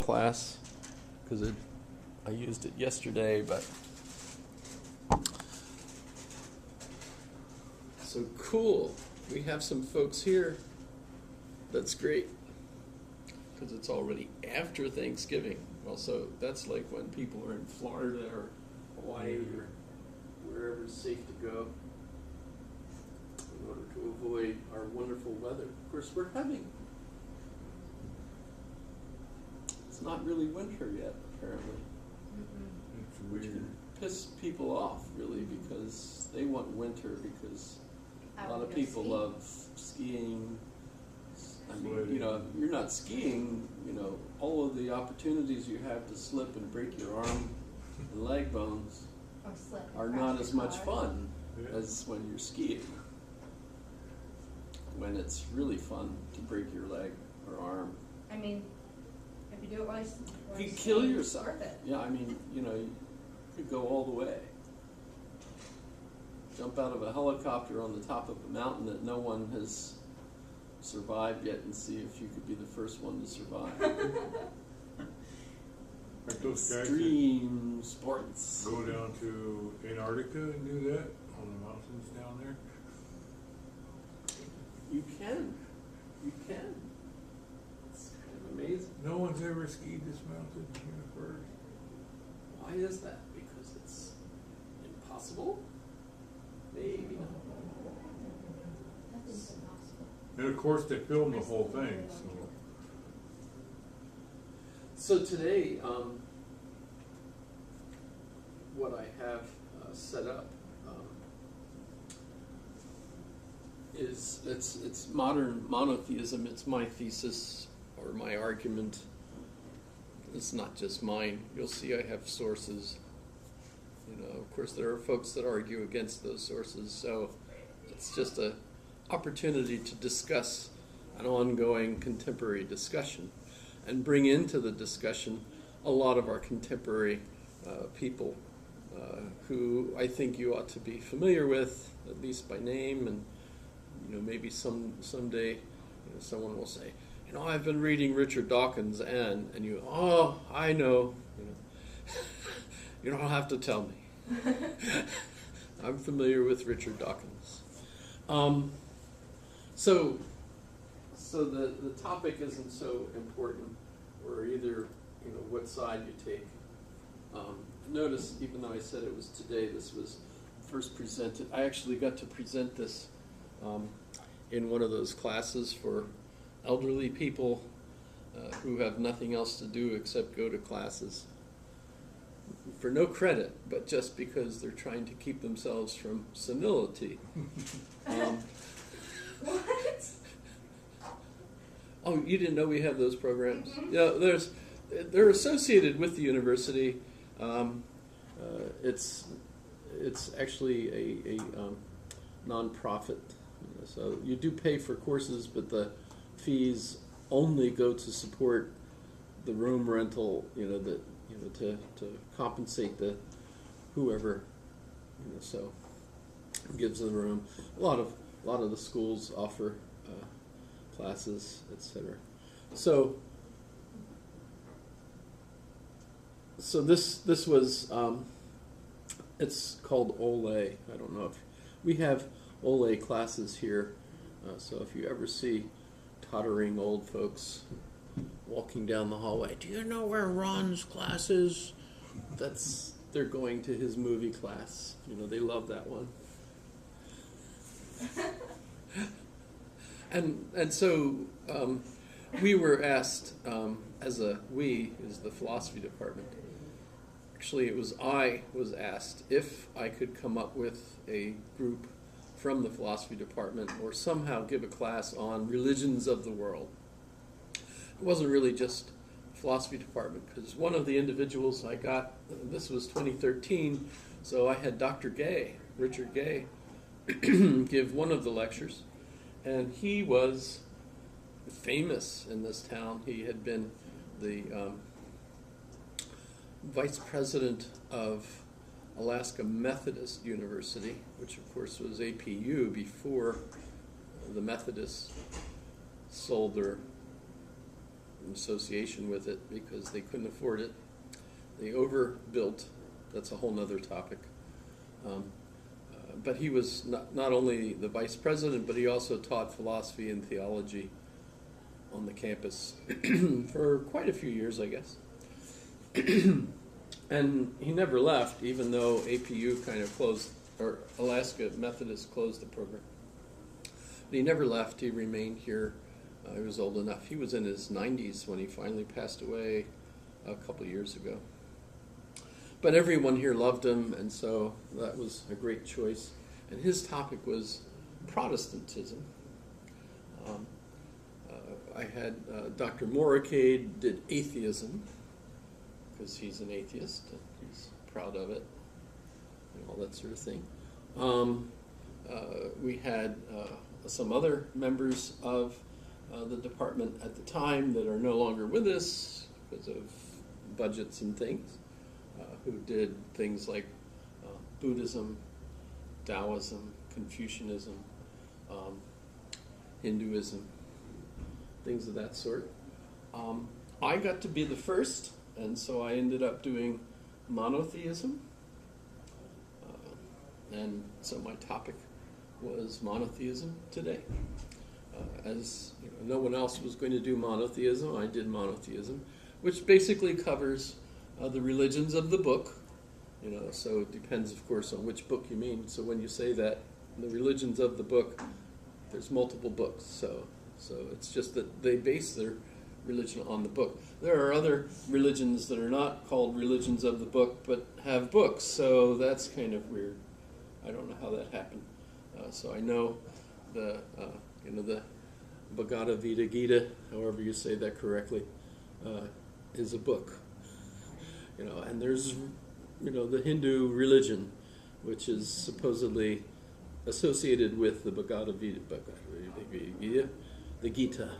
class because I used it yesterday, but so cool. We have some folks here. That's great because it's already after Thanksgiving. Well, so that's like when people are in Florida or Hawaii or wherever is safe to go in order to avoid our wonderful weather. Of course, it's not really winter yet, apparently. It's Which weird. can piss people off, really, because they want winter because a lot of people love skiing. I mean, you know, you're not skiing, you know, all of the opportunities you have to slip and break your arm and leg bones are not as much fun as when you're skiing. When it's really fun to break your leg or arm. I mean, if you do it while You could kill it's yourself. worth it. Yeah, I mean, you know, you could go all the way. Jump out of a helicopter on the top of a mountain that no one has survived yet and see if you could be the first one to survive. Like those guys Extreme sports. that go down to Antarctica and do that on the mountains down there. You can. You can. It's kind of amazing. No one's ever skied this mountain first. Why is that? Because it's impossible? Maybe not. Nothing's impossible. And of course they filmed the whole thing, so. So today, what I have set up is it's modern monotheism. It's my thesis or my argument. It's not just mine. You'll see I have sources. You know, of course, there are folks that argue against those sources. So it's just an opportunity to discuss an ongoing contemporary discussion and bring into the discussion a lot of our contemporary people who I think you ought to be familiar with, at least by name, and you know, maybe someday, you know, someone will say, you know, I've been reading Richard Dawkins, and you, oh, I know, you know, you don't have to tell me. I'm familiar with Richard Dawkins. So the topic isn't so important, or either, you know, what side you take. Notice, even though I said it was today, this was first presented. I actually got to present this in one of those classes for elderly people who have nothing else to do except go to classes. For no credit, but just because they're trying to keep themselves from senility. What? Oh, you didn't know we have those programs? Yeah, they're associated with the university. It's actually a nonprofit. So you do pay for courses, but the fees only go to support the room rental. To compensate the whoever, so gives the room. A lot of the schools offer classes, etc. So this was it's called Ole. I don't know if we have Ole classes here. So if you ever see tottering old folks walking down the hallway, do you know where Ron's class is? They're going to his movie class. You know, they love that one. And so we were asked, as the philosophy department. Actually, I was asked if I could come up with a group from the philosophy department or somehow give a class on religions of the world. It wasn't really just philosophy department, because one of the individuals I got, this was 2013, so I had Dr. Gay, Richard Gay, give one of the lectures, and he was famous in this town. He had been the vice president of Alaska Methodist University, which of course was APU before the Methodists sold their in association with it because they couldn't afford it. They overbuilt. That's a whole nother topic. But he was not only the vice president, but he also taught philosophy and theology on the campus for quite a few years, I guess. And he never left, even though APU kind of closed, or Alaska Methodist closed the program. But he never left. He remained here. He was old enough. He was in his 90s when he finally passed away a couple of years ago. But everyone here loved him, and so that was a great choice. And his topic was Protestantism. I had Dr. Moricade did atheism, because he's an atheist, and he's proud of it, and all that sort of thing. We had some other members of the department at the time that are no longer with us because of budgets and things, who did things like Buddhism, Taoism, Confucianism, Hinduism, things of that sort. I got to be the first, and so I ended up doing monotheism. And so my topic was monotheism today. As you know, no one else was going to do monotheism, I did monotheism, which basically covers the religions of the book. So it depends, of course, on which book you mean. So when you say that, the religions of the book, there's multiple books. So it's just that they base their religion on the book. There are other religions that are not called religions of the book, but have books. So that's kind of weird. I don't know how that happened. So I know the Bhagavad Gita, however you say that correctly, is a book. And there's the Hindu religion, which is supposedly associated with the Bhagavad Gita, the Gita,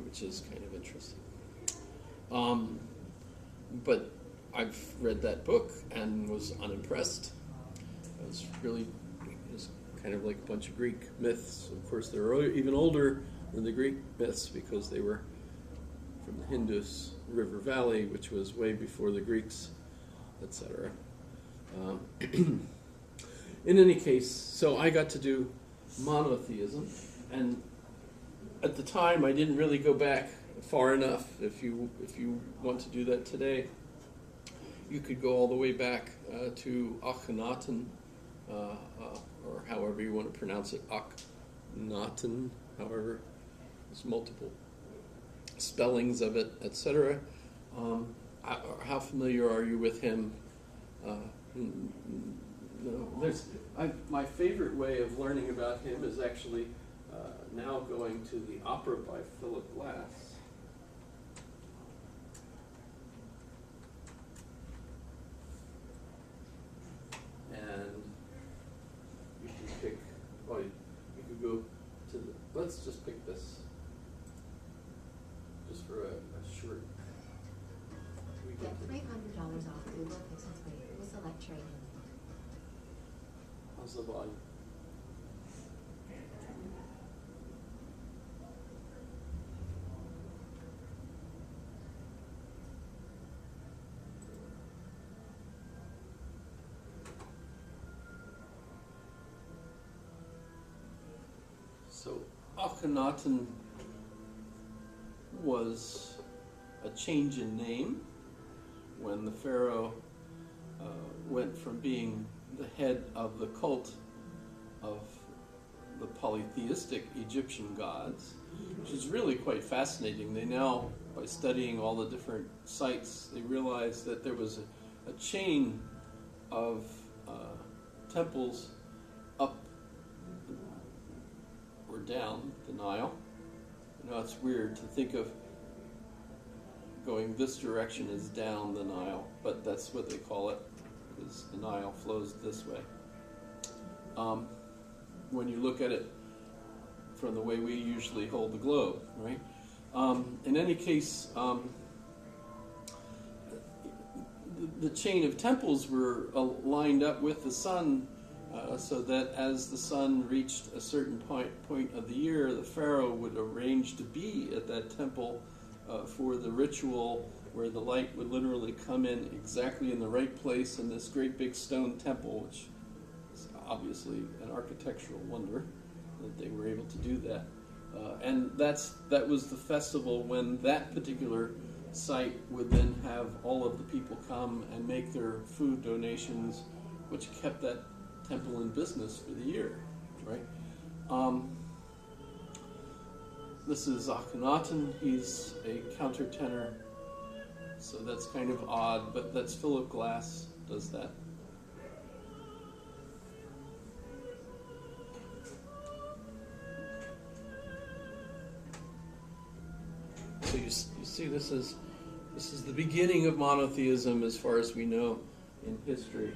which is kind of interesting. But I've read that book and was unimpressed. It was kind of like a bunch of Greek myths. Of course, they're even older than the Greek myths because they were from the Indus River Valley, which was way before the Greeks, etc. In any case, so I got to do monotheism, and at the time I didn't really go back far enough. If you want to do that today, you could go all the way back to Akhenaten, or however you want to pronounce it, Akhenaten, however, there's multiple spellings of it, etc. How familiar are you with him? No, my favorite way of learning about him is actually now going to the opera by Philip Glass. And you can pick, you could go to let's just pick this, just for a short. Get $300 off Google Pixel 3. We'll select trade-in. How's the volume? So Akhenaten was a change in name when the pharaoh went from being the head of the cult of the polytheistic Egyptian gods, which is really quite fascinating. They now, by studying all the different sites, they realized that there was a chain of temples up or down the Nile. It's weird to think of going this direction is down the Nile, but that's what they call it, because the Nile flows this way. When you look at it from the way we usually hold the globe, right? In any case, the chain of temples were lined up with the sun so that as the sun reached a certain point of the year, the pharaoh would arrange to be at that temple for the ritual where the light would literally come in exactly in the right place in this great big stone temple, which is obviously an architectural wonder that they were able to do that. And that was the festival when that particular site would then have all of the people come and make their food donations, which kept that temple in business for the year, right? This is Akhenaten. He's a countertenor, so that's kind of odd, but that's Philip Glass does that. So you see, this is the beginning of monotheism as far as we know in history.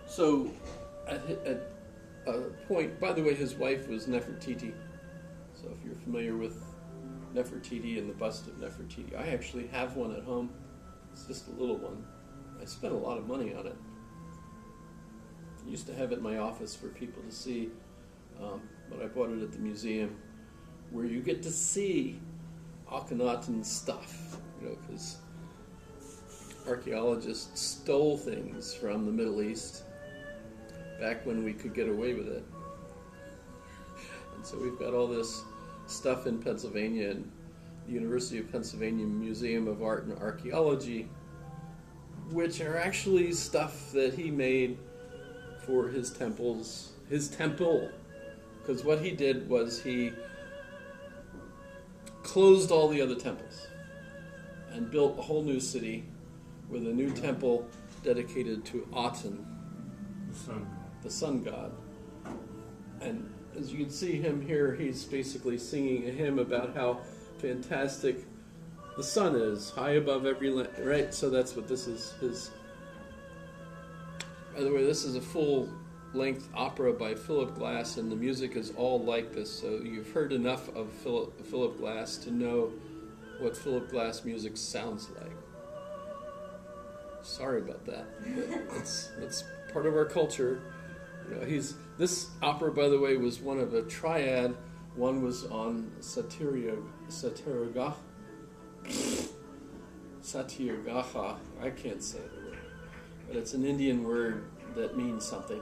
So at a point, by the way, his wife was Nefertiti. So if you're familiar with Nefertiti and the bust of Nefertiti, I actually have one at home. It's just a little one. I spent a lot of money on it. I used to have it in my office for people to see, but I bought it at the museum, where you get to see Akhenaten's stuff, because archaeologists stole things from the Middle East back when we could get away with it. And so we've got all this stuff in Pennsylvania, and the University of Pennsylvania Museum of Art and Archaeology, which are actually stuff that he made for his temple. Because what he did was he closed all the other temples and built a whole new city with a new temple dedicated to Aten, the sun god. And as you can see him here, he's basically singing a hymn about how fantastic the sun is, high above every land, right? So that's what this is. By the way, this is a full-length opera by Philip Glass, and the music is all like this. So you've heard enough of Philip Glass to know what Philip Glass music sounds like. Sorry about that, but it's part of our culture. This opera, by the way, was one of a triad. One was on Satyagaha. I can't say the word, but it's an Indian word that means something.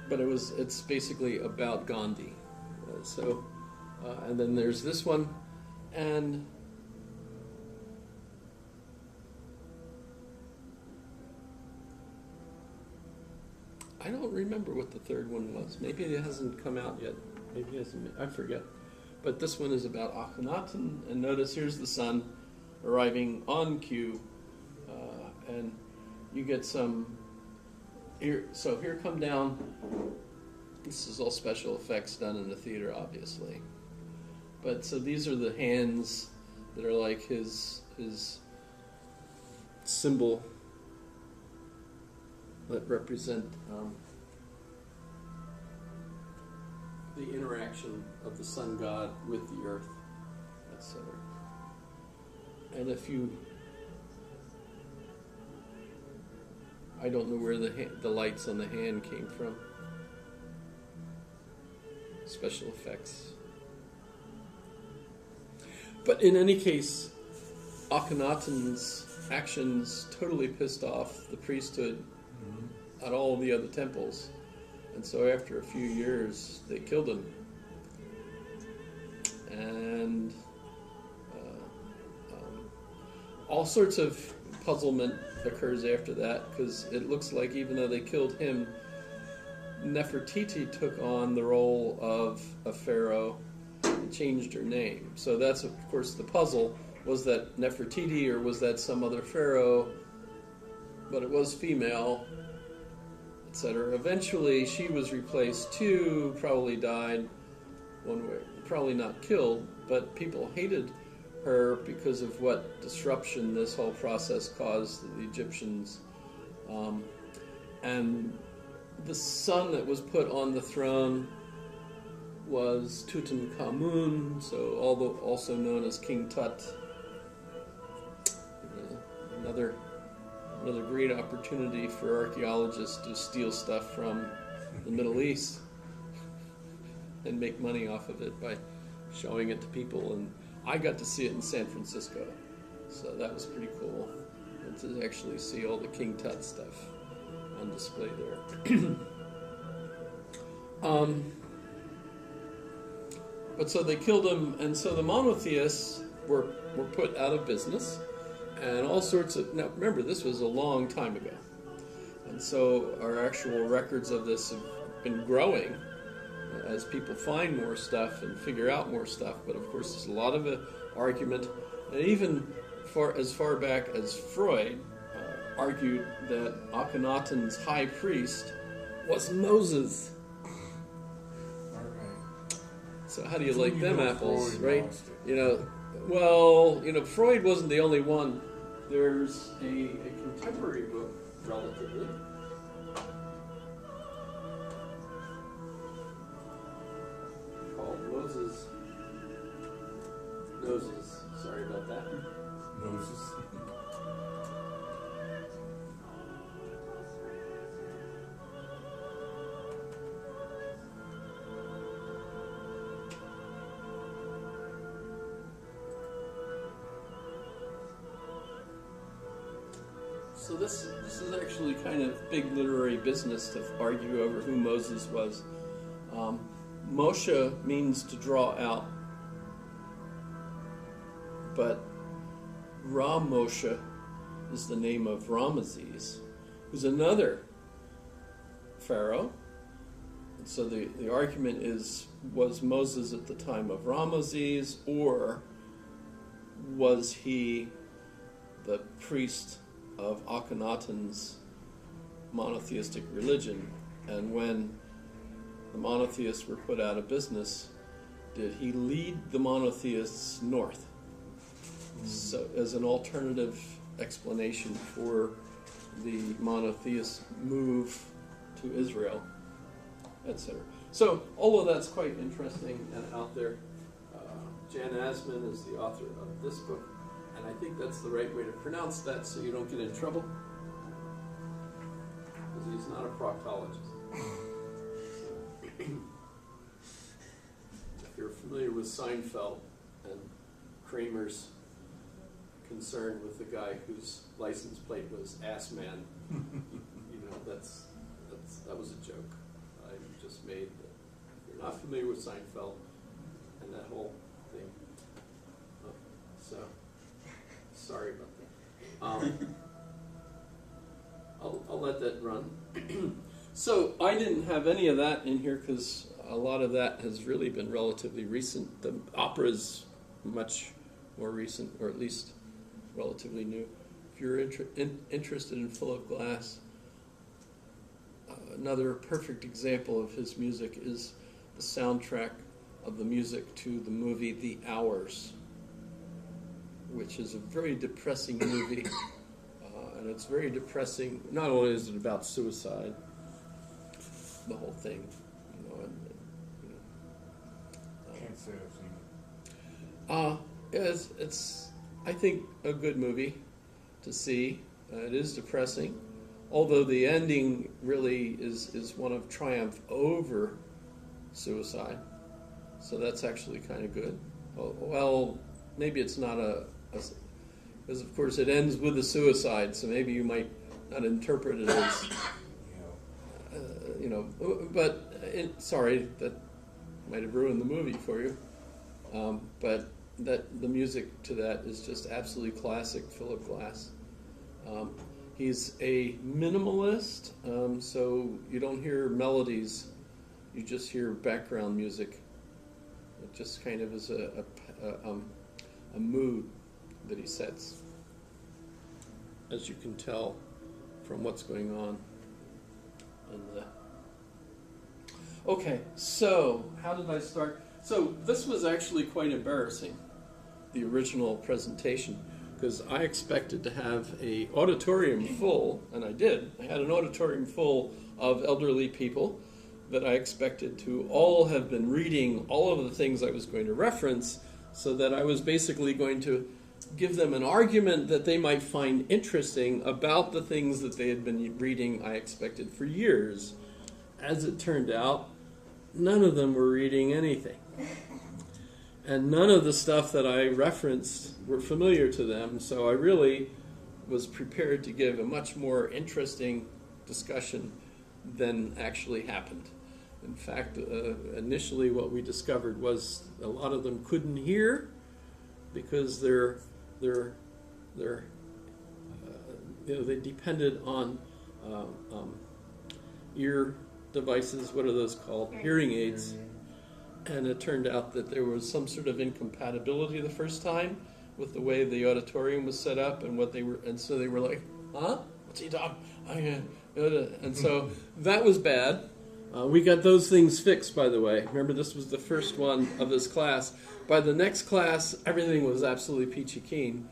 But it's basically about Gandhi. And then there's this one, and I don't remember what the third one was. Maybe it hasn't come out yet. Maybe it hasn't. I forget. But this one is about Akhenaten, and notice here's the sun arriving on cue, and you get some. Here come down. This is all special effects done in the theater, obviously. But so these are the hands that are like his symbol that represent the interaction of the sun god with the earth, etc. And I don't know where the lights on the hand came from. Special effects. But in any case, Akhenaten's actions totally pissed off the priesthood at all the other temples. And so after a few years, they killed him. And all sorts of puzzlement occurs after that, because it looks like even though they killed him, Nefertiti took on the role of a pharaoh and changed her name. So that's, of course, the puzzle. Was that Nefertiti or was that some other pharaoh? But it was female, etc. Eventually, she was replaced too, probably died one way, probably not killed, but people hated her because of what disruption this whole process caused the Egyptians. And the son that was put on the throne was Tutankhamun, so also known as King Tut. another great opportunity for archaeologists to steal stuff from the Middle East and make money off of it by showing it to people. And I got to see it in San Francisco, so that was pretty cool. And to actually see all the King Tut stuff on display there. But so they killed him, and so the monotheists were put out of business, and all sorts of... Now, remember, this was a long time ago. And so our actual records of this have been growing as people find more stuff and figure out more stuff. But of course, there's a lot of argument, and even as far back as Freud argued that Akhenaten's high priest was Moses. All right. So how do you So like you them know apples, Freud right? lost it. You know, well, you know, Freud wasn't the only one. There's a contemporary book, relatively, called Moses Noses. Sorry about that. Moses. So this is actually kind of big literary business to argue over who Moses was. Moshe means to draw out, but Ra-Moshe is the name of Ramesses, who's another pharaoh. And so the argument is, was Moses at the time of Ramesses, or was he the priest of Akhenaten's monotheistic religion? And when the monotheists were put out of business, did he lead the monotheists north? So as an alternative explanation for the monotheist move to Israel, etc. So all of that's quite interesting and out there. Jan Asman is the author of this book, and I think that's the right way to pronounce that so you don't get in trouble, because he's not a proctologist. If you're familiar with Seinfeld and Kramer's concern with the guy whose license plate was Ass Man, you know, that was a joke I just made. That if you're not familiar with Seinfeld and that whole thing, so sorry about that. I'll let that run. So I didn't have any of that in here because a lot of that has really been relatively recent. The opera's much more recent, or at least relatively new. If you're interested in Philip Glass, another perfect example of his music is the soundtrack of the music to the movie The Hours, which is a very depressing movie. And it's very depressing. Not only is it about suicide, the whole thing, you know, Can't say I've seen it. it's I think a good movie to see. It is depressing, although the ending really is one of triumph over suicide. So that's actually kind of good. Well, maybe it's not because of course it ends with a suicide, so maybe you might not interpret it as, you know, but sorry, that might have ruined the movie for you. But that the music to that is just absolutely classic Philip Glass. He's a minimalist, so you don't hear melodies, you just hear background music. It just kind of is a mood that he sets, as you can tell from what's going on. And okay, so how did I start? So this was actually quite embarrassing, the original presentation, because I expected to have a auditorium full, and I did. I had an auditorium full of elderly people that I expected to all have been reading all of the things I was going to reference, so that I was basically going to give them an argument that they might find interesting about the things that they had been reading, I expected, for years. As it turned out, none of them were reading anything. And none of the stuff that I referenced were familiar to them, so I really was prepared to give a much more interesting discussion than actually happened. In fact, initially what we discovered was a lot of them couldn't hear because they depended on ear devices. What are those called? Hearing aids. And it turned out that there was some sort of incompatibility the first time with the way the auditorium was set up and what they were, and so they were like, "Huh? What's he talking?" And so that was bad. We got those things fixed, by the way. Remember, this was the first one of this class. By the next class, everything was absolutely peachy keen,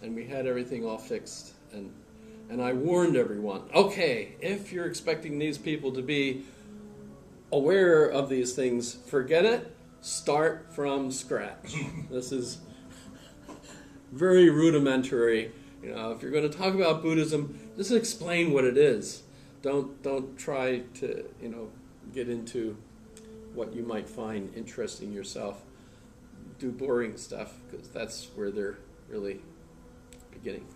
and we had everything all fixed. And I warned everyone, okay, if you're expecting these people to be aware of these things, forget it. Start from scratch. This is very rudimentary. If you're going to talk about Buddhism, just explain what it is. Don't try to get into what you might find interesting yourself. Do boring stuff, because that's where they're really beginning.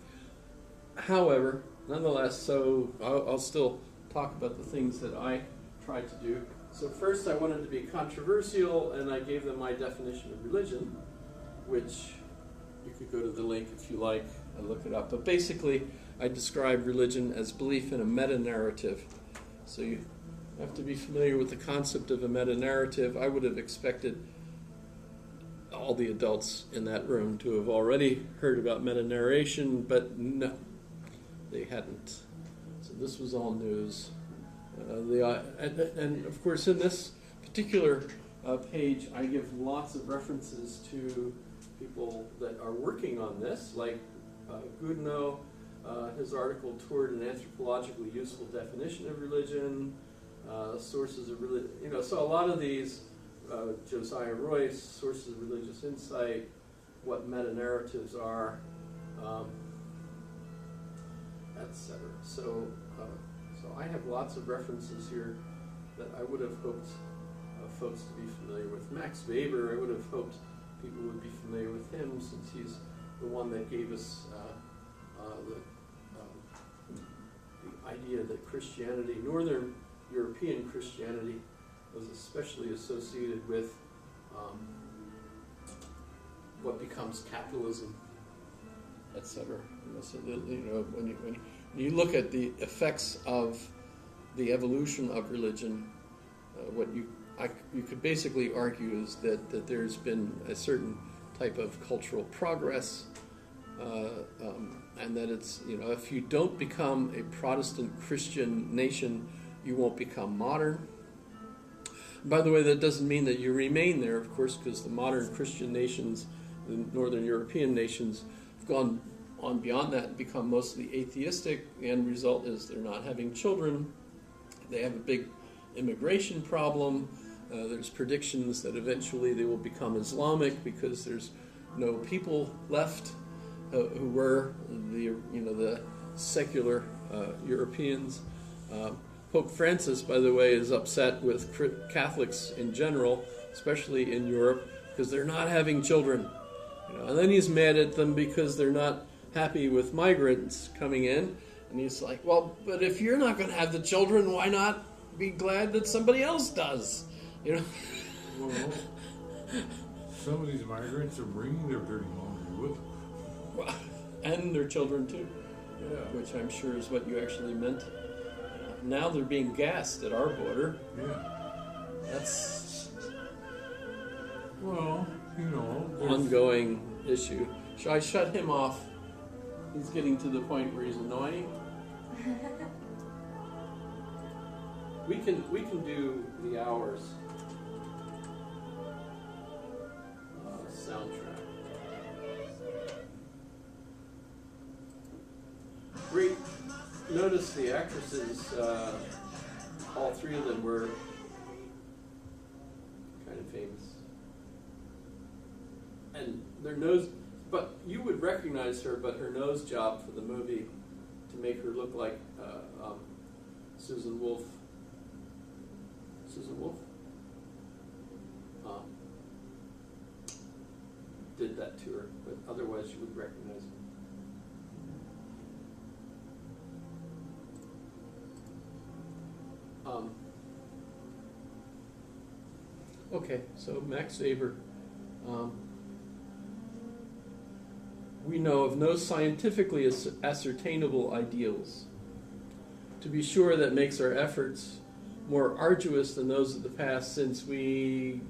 However, nonetheless, so I'll still talk about the things that I tried to do. So first I wanted to be controversial, and I gave them my definition of religion, which you could go to the link if you like and look it up. But basically, I describe religion as belief in a meta-narrative. So you have to be familiar with the concept of a meta-narrative. I would have expected all the adults in that room to have already heard about meta-narration, but no, they hadn't. So this was all news. And of course, in this particular page, I give lots of references to people that are working on this, like Goodenow, his article toward an anthropologically useful definition of religion, sources of religion. So a lot of these, Josiah Royce, sources of religious insight, what meta-narratives are, etc. So I have lots of references here that I would have hoped folks to be familiar with. Max Weber, I would have hoped people would be familiar with him, since he's the one that gave us the idea that Christianity, Northern European Christianity, was especially associated with what becomes capitalism, etc. So when you look at the effects of the evolution of religion, what you could basically argue is that there's been a certain type of cultural progress, and that it's, if you don't become a Protestant Christian nation, you won't become modern. By the way, that doesn't mean that you remain there, of course, because the modern Christian nations, the Northern European nations, have gone on beyond that and become mostly atheistic. The end result is they're not having children. They have a big immigration problem. There's predictions that eventually they will become Islamic because there's no people left who were the secular Europeans. Pope Francis, by the way, is upset with Catholics in general, especially in Europe, because they're not having children. And then he's mad at them because they're not happy with migrants coming in. And he's like, well, but if you're not going to have the children, why not be glad that somebody else does? Well, some of these migrants are bringing their dirty laundry with them. Well, and their children too, Yeah. which I'm sure is what you actually meant. Now they're being gassed at our border. Yeah. That's Well, there's- ongoing issue. Should I shut him off? He's getting to the point where he's annoying. We can do the hours soundtrack. Great. Notice the actresses. All three of them were kind of famous, and their but you would recognize her, but her nose job for the movie to make her look like Susan Wolf. Susan Wolf? Did that to her, but otherwise you would recognize her. Okay, so Max Weber. We know of no scientifically ascertainable ideals. To be sure, that makes our efforts more arduous than those of the past, since we...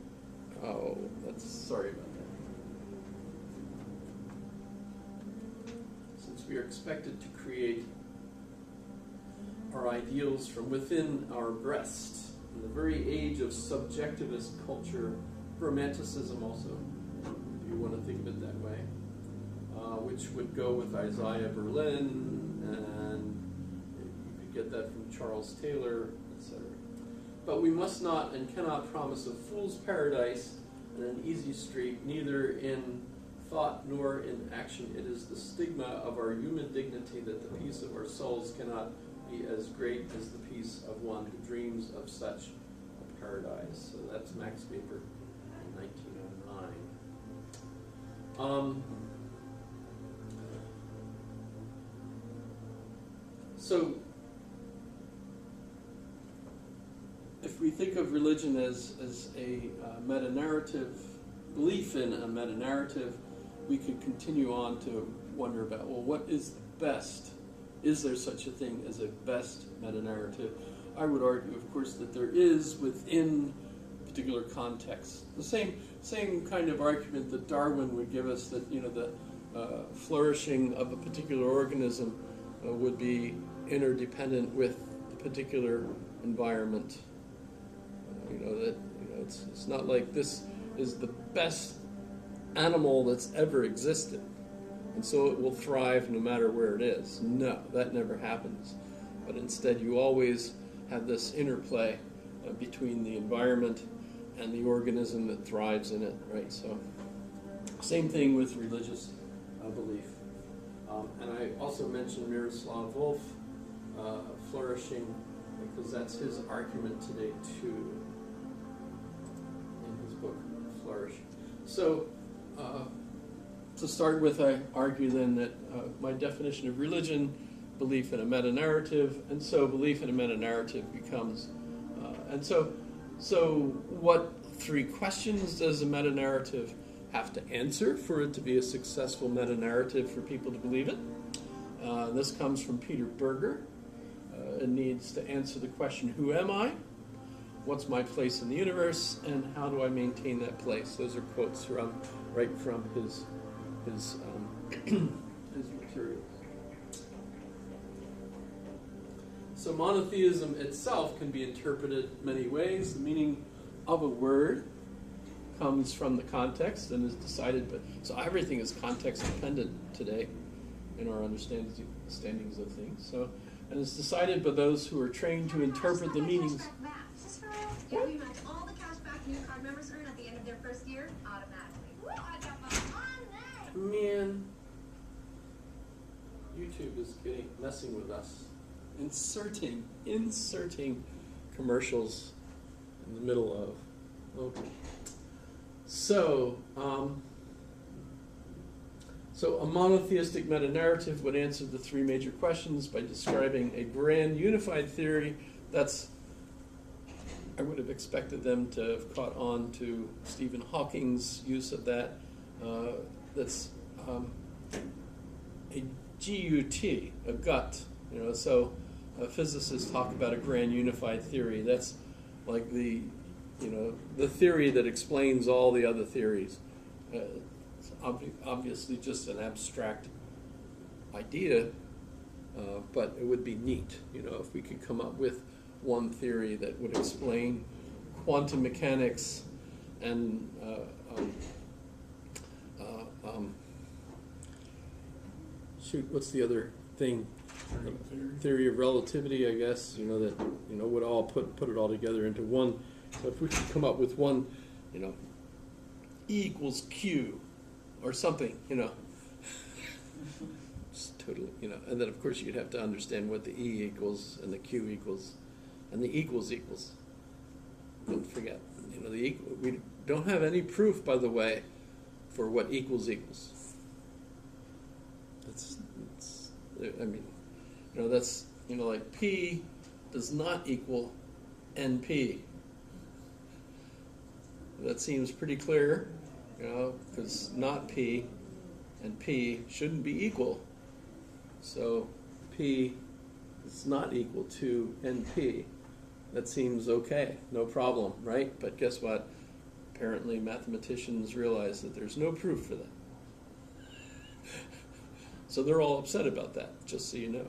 Oh, sorry about that. Since we are expected to create our ideals from within our breast, in the very age of subjectivist culture, romanticism also, if you want to think of it that way, which would go with Isaiah Berlin, and you could get that from Charles Taylor, etc. But we must not and cannot promise a fool's paradise and an easy street, neither in thought nor in action. It is the stigma of our human dignity that the peace of our souls cannot be as great as the peace of one who dreams of such a paradise. So that's Max Weber in 1909. So if we think of religion as a meta-narrative, belief in a meta-narrative, we could continue on to wonder about, well, what is the best? Is there such a thing as a best meta-narrative? I would argue, of course, that there is within a particular context. The same kind of argument that Darwin would give us, that the flourishing of a particular organism would be interdependent with the particular environment. It's not like this is the best animal that's ever existed, and so it will thrive no matter where it is. No, that never happens. But instead, you always have this interplay between the environment and the organism that thrives in it, right? So, same thing with religious belief. And I also mentioned Miroslav Volf flourishing, because that's his argument today too, in his book, Flourish. So, to start with, I argue then that my definition of religion, belief in a meta-narrative, and so belief in a meta-narrative becomes, so what three questions does a meta-narrative have to answer for it to be a successful meta-narrative for people to believe it? This comes from Peter Berger. It needs to answer the question, who am I? What's my place in the universe? And how do I maintain that place? Those are quotes right from his materials. So monotheism itself can be interpreted many ways. The meaning of a word comes from the context and is decided, so everything is context dependent today in our understandings of things. So, and it's decided by those who are trained to interpret the meanings. Is this for real? Yeah, we match all the cash back new card members earn at the end of their first year automatically. Woo, I got my money! Man, YouTube is messing with us. Inserting commercials in the middle of. Okay. So, so a monotheistic meta-narrative would answer the three major questions by describing a grand unified theory. I would have expected them to have caught on to Stephen Hawking's use of that. That's a GUT, a gut. So physicists talk about a grand unified theory. That's like the theory that explains all the other theories. It's obviously just an abstract idea, but it would be neat, if we could come up with one theory that would explain quantum mechanics and what's the other thing? Theory of relativity, I guess. That would all put it all together into one. So if we could come up with one, E equals Q, or something, Just totally, and then of course you'd have to understand what the E equals and the Q equals, and the equals. Don't forget, we don't have any proof, by the way, for what equals. That's like P does not equal NP. That seems pretty clear, because not P and P shouldn't be equal. So P is not equal to NP. That seems okay, no problem, right? But guess what? Apparently mathematicians realize that there's no proof for that. So they're all upset about that, just so you know.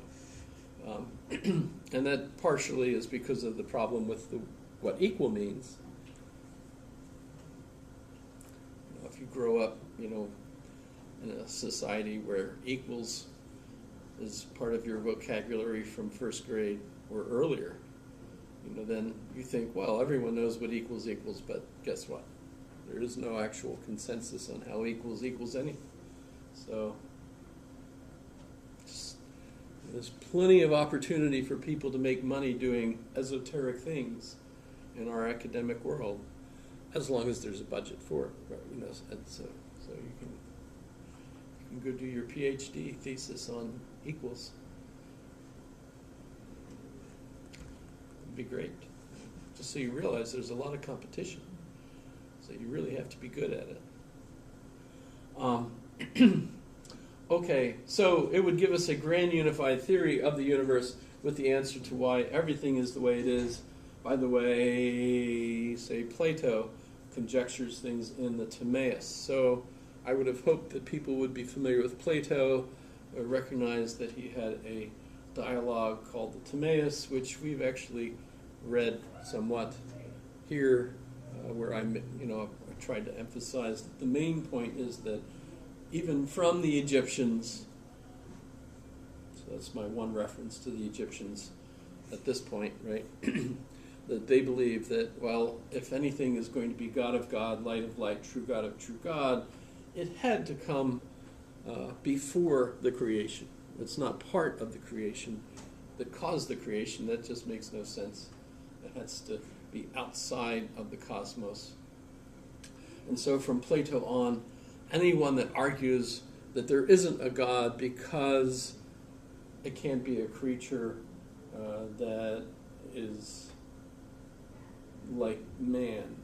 And that partially is because of the problem with what equal means. If you grow up, in a society where equals is part of your vocabulary from first grade or earlier, then you think, well, everyone knows what equals, but guess what? There is no actual consensus on how equals anything. So there's plenty of opportunity for people to make money doing esoteric things in our academic world, as long as there's a budget for it, right? And so you can go do your PhD thesis on equals. It'd be great. Just so you realize there's a lot of competition, so you really have to be good at it. Okay, so it would give us a grand unified theory of the universe with the answer to why everything is the way it is. By the way, say Plato conjectures things in the Timaeus. So I would have hoped that people would be familiar with Plato, or recognize that he had a dialogue called the Timaeus, which we've actually read somewhat here, where I tried to emphasize that the main point is that even from the Egyptians, so that's my one reference to the Egyptians at this point, right? That they believe that, well, if anything is going to be God of God, light of light, true God of true God, it had to come before the creation. It's not part of the creation that caused the creation. That just makes no sense. It has to be outside of the cosmos. And so from Plato on, anyone that argues that there isn't a God because it can't be a creature that is like man,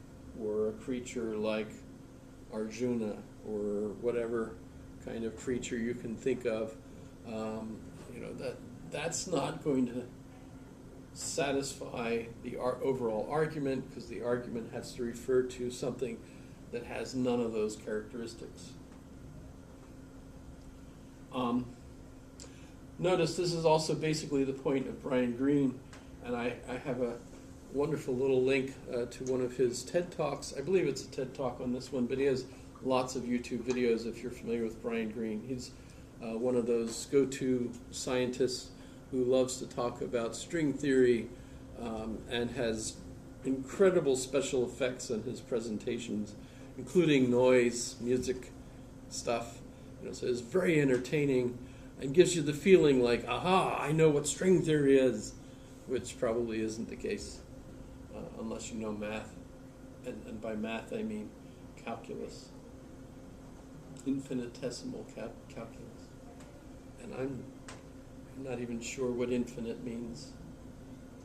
or a creature like Arjuna, or whatever kind of creature you can think of, that's not going to satisfy the overall argument, because the argument has to refer to something that has none of those characteristics. Notice this is also basically the point of Brian Greene, and I have a wonderful little link to one of his TED Talks. I believe it's a TED Talk on this one, but he has lots of YouTube videos if you're familiar with Brian Greene. He's one of those go-to scientists who loves to talk about string theory and has incredible special effects in his presentations, including noise, music, stuff. So it's very entertaining and gives you the feeling like, aha, I know what string theory is, which probably isn't the case unless you know math. And by math I mean calculus, infinitesimal calculus. And I'm not even sure what infinite means,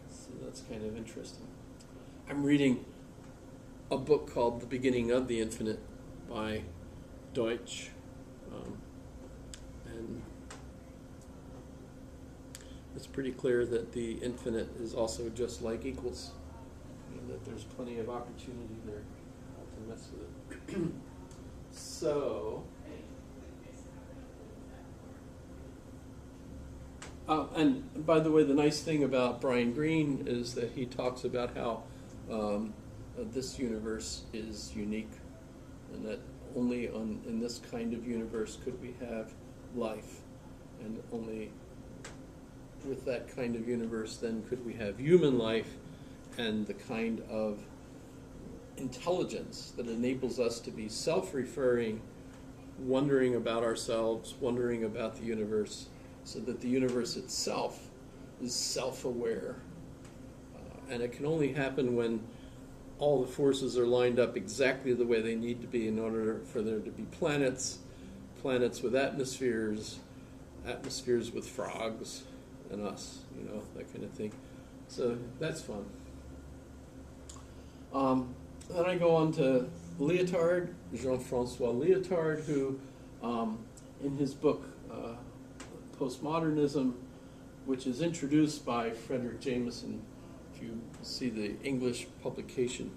so that's kind of interesting. I'm reading a book called The Beginning of the Infinite by Deutsch, and it's pretty clear that the infinite is also just like equals, that there's plenty of opportunity there to mess with it. So, and by the way, the nice thing about Brian Greene is that he talks about how this universe is unique, and that only in this kind of universe could we have life, and only with that kind of universe then could we have human life and the kind of intelligence that enables us to be self-referring wondering about ourselves, wondering about the universe, so that the universe itself is self-aware. And it can only happen when all the forces are lined up exactly the way they need to be in order for there to be planets, planets with atmospheres, atmospheres with frogs and us, that kind of thing. So that's fun. Then I go on to Lyotard, Jean-Francois Lyotard, who in his book Postmodernism, which is introduced by Frederick Jameson. If you see the English publication,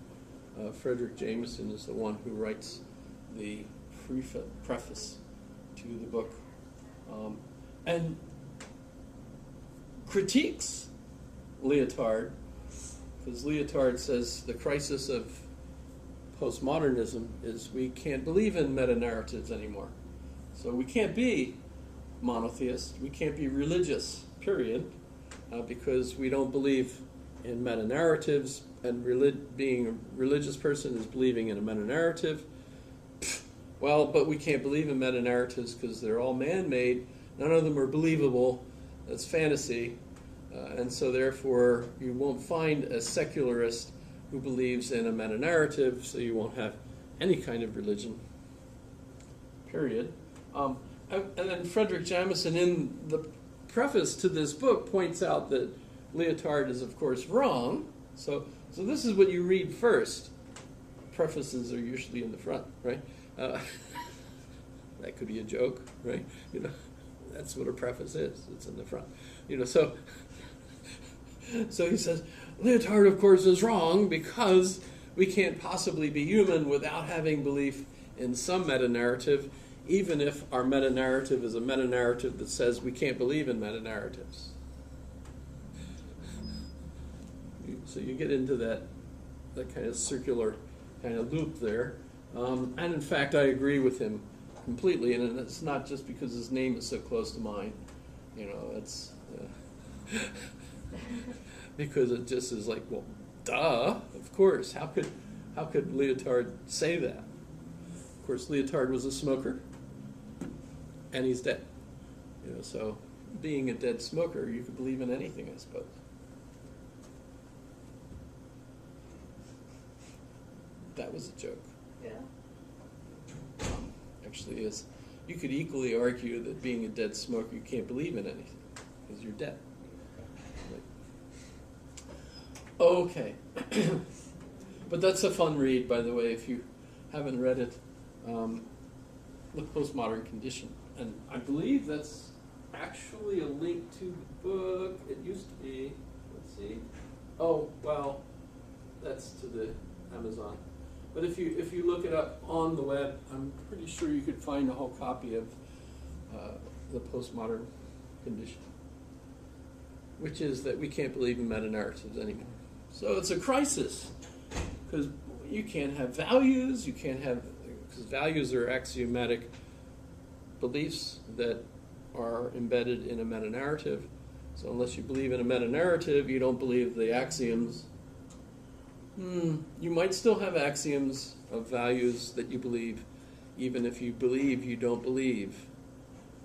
Frederick Jameson is the one who writes the preface to the book, and critiques Lyotard, because Lyotard says the crisis of postmodernism is we can't believe in meta-narratives anymore. So we can't be monotheist, we can't be religious, period, because we don't believe in meta-narratives, and being a religious person is believing in a meta-narrative. Well, but we can't believe in meta-narratives because they're all man-made, none of them are believable, that's fantasy, and so therefore you won't find a secularist who believes in a meta-narrative, so you won't have any kind of religion, period. And then Frederick Jameson, in the preface to this book, points out that Lyotard is, of course, wrong. So this is what you read first. Prefaces are usually in the front, right? That could be a joke, right? That's what a preface is. It's in the front. So he says, Lyotard, of course, is wrong because we can't possibly be human without having belief in some meta-narrative, even if our meta-narrative is a meta-narrative that says we can't believe in meta-narratives. So you get into that kind of circular kind of loop there. And in fact, I agree with him completely, and it's not just because his name is so close to mine. It's because it just is like, well, duh, of course. How could Lyotard say that? Of course, Lyotard was a smoker, and he's dead. So being a dead smoker, you could believe in anything, I suppose. That was a joke. Yeah. Actually, you could equally argue that being a dead smoker, you can't believe in anything because you're dead. Okay. But that's a fun read, by the way. If you haven't read it, look Postmodern Condition. And I believe that's actually a link to the book. It used to be. Let's see. Oh, well, that's to the Amazon. But if you look it up on the web, I'm pretty sure you could find a whole copy of the Postmodern Condition, which is that we can't believe in meta-narratives anymore. So it's a crisis, because you can't have values, because values are axiomatic beliefs that are embedded in a meta-narrative. So unless you believe in a meta-narrative, you don't believe the axioms. You might still have axioms of values that you believe, even if you believe you don't believe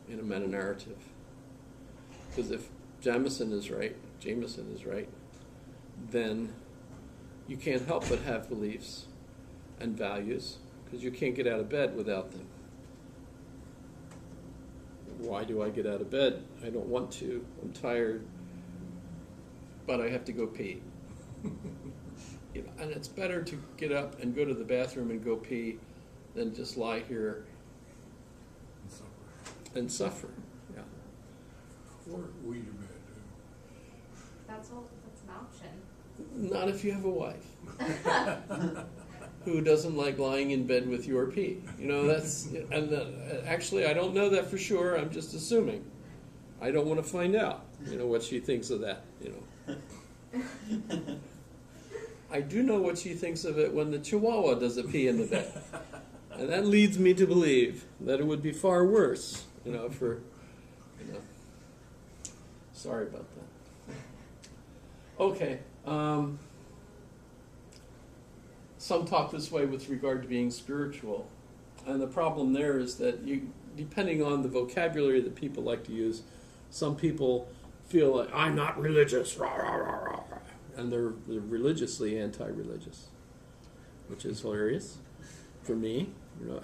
in a meta-narrative. Because if Jameson is right, then you can't help but have beliefs and values, because you can't get out of bed without them. Why do I get out of bed? I don't want to. I'm tired, but I have to go pee. And it's better to get up and go to the bathroom and go pee than just lie here and suffer. Yeah. Or weed in bed. That's an option. Not if you have a wife who doesn't like lying in bed with your pee. That's actually I don't know that for sure. I'm just assuming. I don't want to find out. What she thinks of that. I do know what she thinks of it when the Chihuahua does a pee in the bed, and that leads me to believe that it would be far worse. Sorry about that. Okay. Some talk this way with regard to being spiritual. And the problem there is that depending on the vocabulary that people like to use, some people feel like, I'm not religious, rah, rah, rah, rah, rah. And they're religiously anti-religious, which is hilarious for me.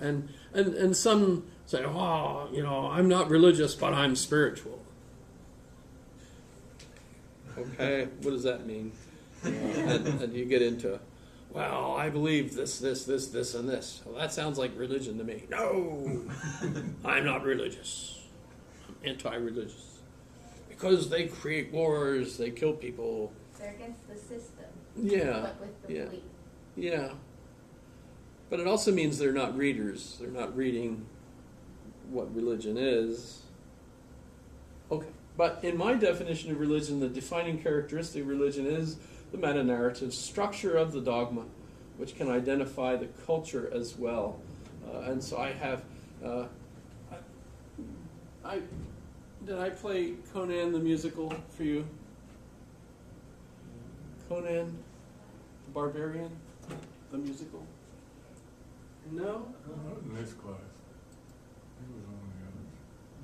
And some say, oh, I'm not religious, but I'm spiritual. Okay, what does that mean? And you get into, well, I believe this, and this. Well, that sounds like religion to me. No, I'm not religious. I'm anti-religious. Because they create wars, they kill people. They're against the system. Yeah. But with the belief. Yeah. But it also means they're not readers. They're not reading what religion is. Okay. But in my definition of religion, the defining characteristic of religion is the meta-narrative structure of the dogma, which can identify the culture as well. And so I have... Did I play Conan the musical for you? Conan the Barbarian, the musical? No? Not in this class. It was one of the others.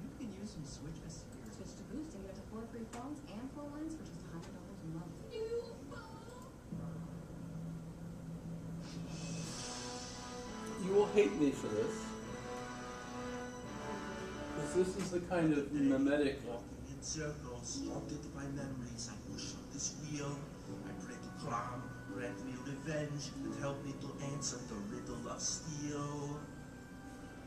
You can use some Switch to Boost and get up to 4 free phones and 4 lines for just $100 a month. You will hate me for this. Because this is the kind of mimetic. Walking in circles, haunted by memories, I push on this wheel. I pray to Crom, grant me revenge, and help me to answer the riddle of steel.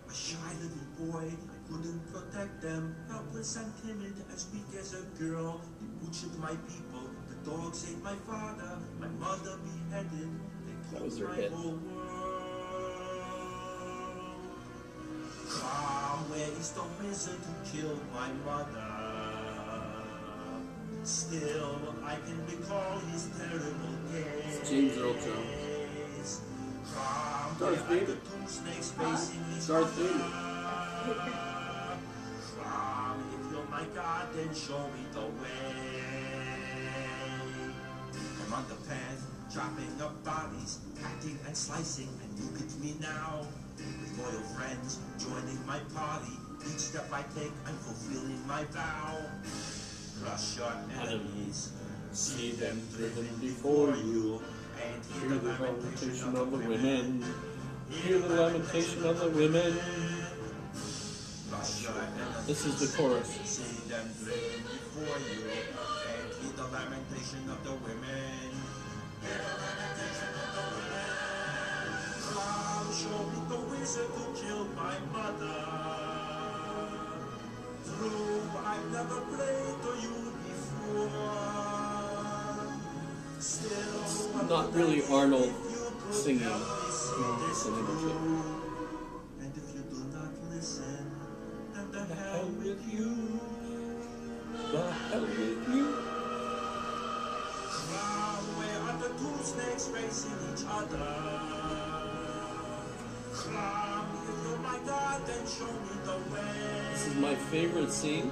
A shy little boy, I couldn't protect them, helpless and timid, as weak as a girl. They butchered my people, the dogs ate my father, my mother beheaded, they That was killed her my head. whole world. Where is the wizard who killed my mother? Still, I can recall his terrible gaze. It's James Earl Jones. Darth Where are Vader. the two snakes facing each Darth other? Vader. If you're my God, then show me the way. I'm on the path, chopping up bodies, cutting and slicing, and look at me now. With loyal friends joining my party, each step I take, I'm fulfilling my vow. Crush your enemies, see them driven before you, and Hear the lamentation of the women. Hear the lamentation of the women. Crush your enemies, This is the chorus. see them driven before you, and hear the lamentation of the women. Show me the wizard who killed my mother. True, I've never played to you before. Still, Not really Arnold singing. It's an imitation. and if you do not listen, then the The hell hell with with you. you. The hell with you. Where are the two snakes facing each other? If you're my God, then show me the way. This is my favorite scene.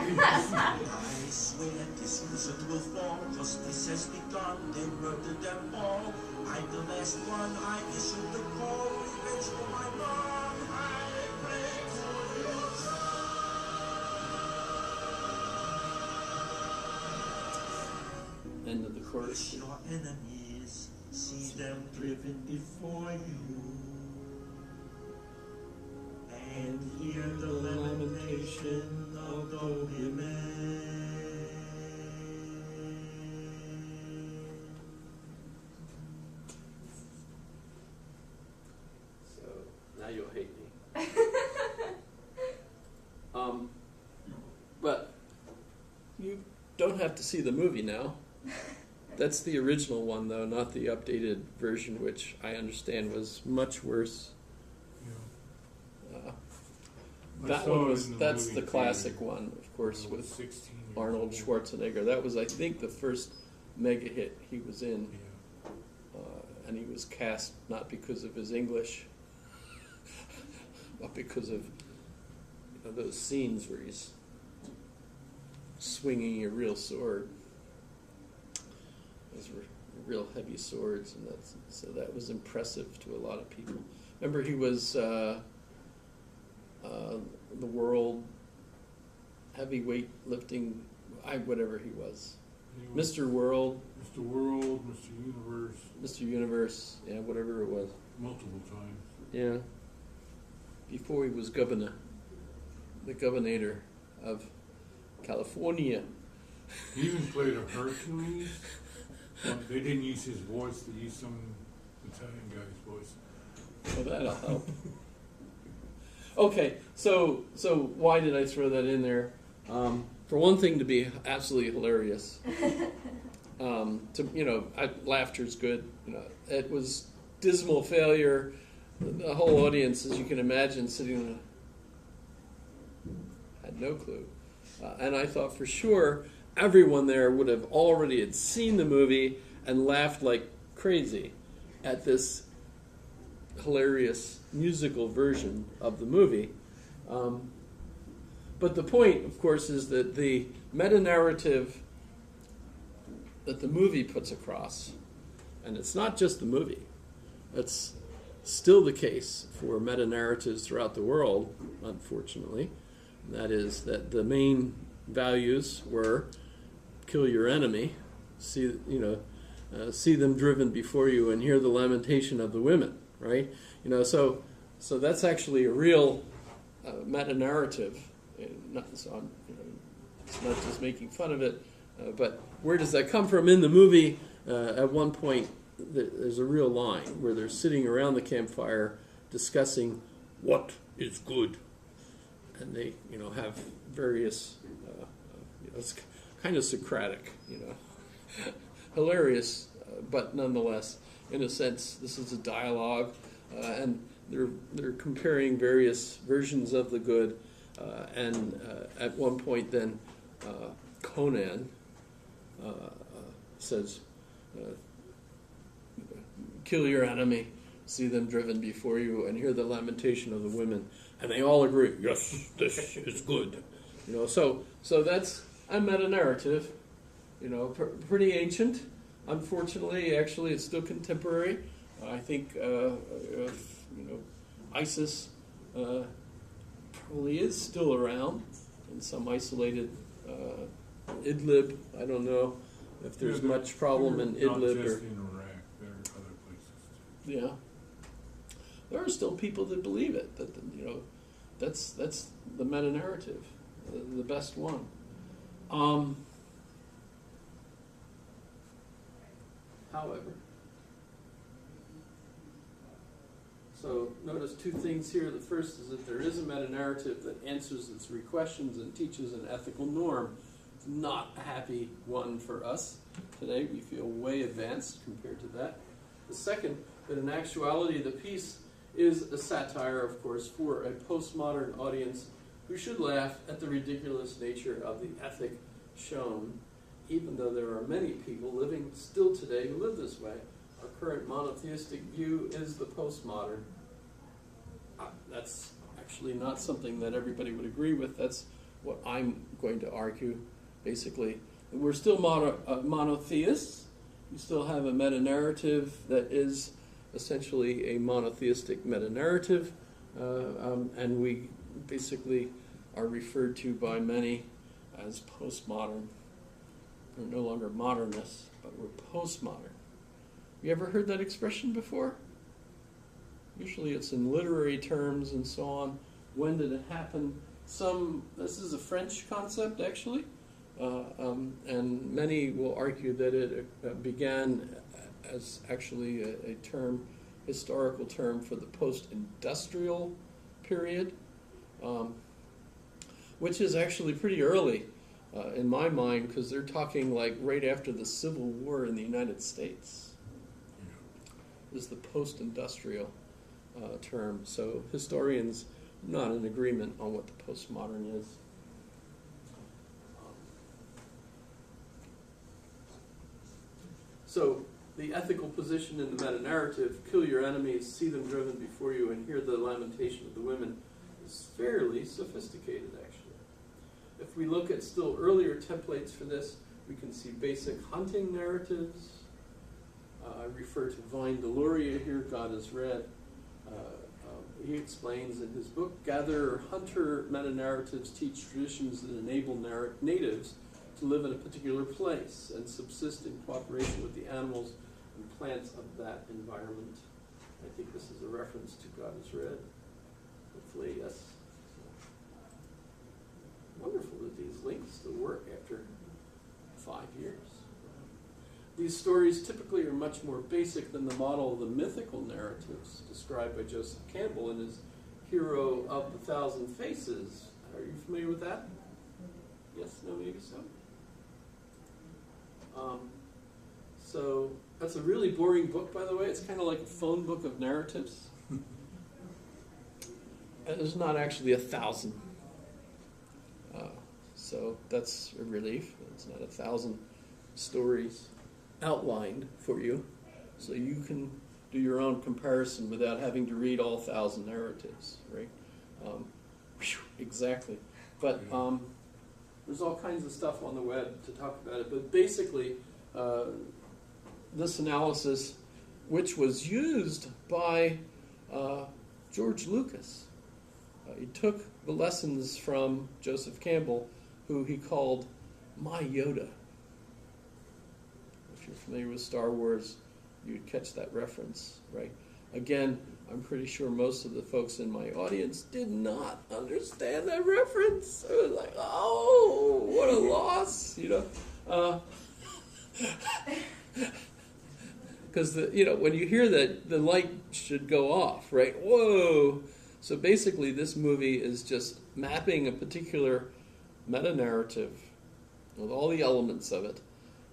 I swear this wizard will fall. Justice has begun. They murdered them all. I'm the last one. I issued the call. Revenge for my mom. I pray to you. End of the Push chorus. your enemies. See them driven before you. And hear the lamentation of the women. So now you'll hate me. But you don't have to see the movie now. That's the original one, though, not the updated version, which I understand was much worse. Yeah. I That saw one it was, in the that's movie the classic theater. one, of course, I was with 16 years Arnold old. Schwarzenegger. That was, I think, the first mega hit he was in. Yeah. And he was cast not because of his English, but because of those scenes where he's swinging a real sword. Those were real heavy swords, and so that was impressive to a lot of people. Remember, he was the world heavyweight lifting, whatever he was. He was Mr. World, Mr. World, Mr. Universe, Mr. Universe, yeah, whatever it was. multiple times. Yeah. Before he was governor, the governor of California. He even played a Hercules. Well, they didn't use his voice, they used some Italian guy's voice. Well, that'll help. Okay, so why did I throw that in there? For one thing, to be absolutely hilarious. Laughter's good. It was dismal failure. The whole audience, as you can imagine, sitting had no clue. And I thought for sure everyone there would have already had seen the movie and laughed like crazy at this hilarious musical version of the movie. But the point, of course, is that the meta-narrative that the movie puts across, and it's not just the movie, it's still the case for meta-narratives throughout the world, unfortunately. And that is that the main values were kill your enemy, see them driven before you, and hear the lamentation of the women. Right? So that's actually a real meta-narrative. It's not just making fun of it, but where does that come from in the movie? At one point, there's a real line where they're sitting around the campfire discussing what is good, and they have various. It's kind of Socratic, hilarious, but nonetheless, in a sense, this is a dialogue, and they're comparing various versions of the good, and at one point, then Conan says, "Kill your enemy, see them driven before you, and hear the lamentation of the women," and they all agree, "Yes, this is good." So that's a meta-narrative, pretty ancient. Unfortunately, actually, it's still contemporary. I think, ISIS probably is still around in some isolated Idlib. I don't know if there's much problem in Idlib. Not just in Iraq, there are other places too. Yeah, there are still people that believe it. That that's the meta narrative, the best one. However, so notice two things here. The first is that there is a meta-narrative that answers its questions and teaches an ethical norm. It's not a happy one for us today. We feel way advanced compared to that. The second, that in actuality the piece is a satire, of course, for a postmodern audience who should laugh at the ridiculous nature of the ethic shown, even though there are many people living still today who live this way. Our current monotheistic view is the postmodern. That's actually not something that everybody would agree with. That's what I'm going to argue, basically. We're still monotheists. We still have a meta-narrative that is essentially a monotheistic meta-narrative, and we basically are referred to by many as postmodern. We're no longer modernists, but we're postmodern. You ever heard that expression before? Usually it's in literary terms and so on. When did it happen? This is a French concept, actually, and many will argue that it began as actually a term, historical term for the post-industrial period, which is actually pretty early in my mind, because they're talking like right after the Civil War in the United States. Is the post-industrial term. So historians are not in agreement on what the postmodern is. So the ethical position in the meta-narrative, kill your enemies, see them driven before you, and hear the lamentation of the women, is fairly sophisticated, actually. If we look at still earlier templates for this, we can see basic hunting narratives, refer to Vine Deloria here, God is Red. He explains in his book, gatherer-hunter meta-narratives teach traditions that enable natives to live in a particular place and subsist in cooperation with the animals and plants of that environment. I think this is a reference to God is Red. Hopefully, yes. Wonderful that these links still work after 5 years. These stories typically are much more basic than the model of the mythical narratives described by Joseph Campbell in his Hero of the Thousand Faces. Are you familiar with that? Yes, no, maybe so. So that's a really boring book, by the way. It's kind of like a phone book of narratives. And there's not actually 1,000. So that's a relief. It's not 1,000 stories outlined for you, so you can do your own comparison without having to read all 1,000 narratives, right? Exactly. But there's all kinds of stuff on the web to talk about it. But basically, this analysis, which was used by George Lucas, he took the lessons from Joseph Campbell, who he called my Yoda. If you're familiar with Star Wars, you'd catch that reference, right? Again, I'm pretty sure most of the folks in my audience did not understand that reference. I was like, oh, what a loss, you know. Because when you hear that, the light should go off, right? Whoa! So basically, this movie is just mapping a particular meta-narrative with all the elements of it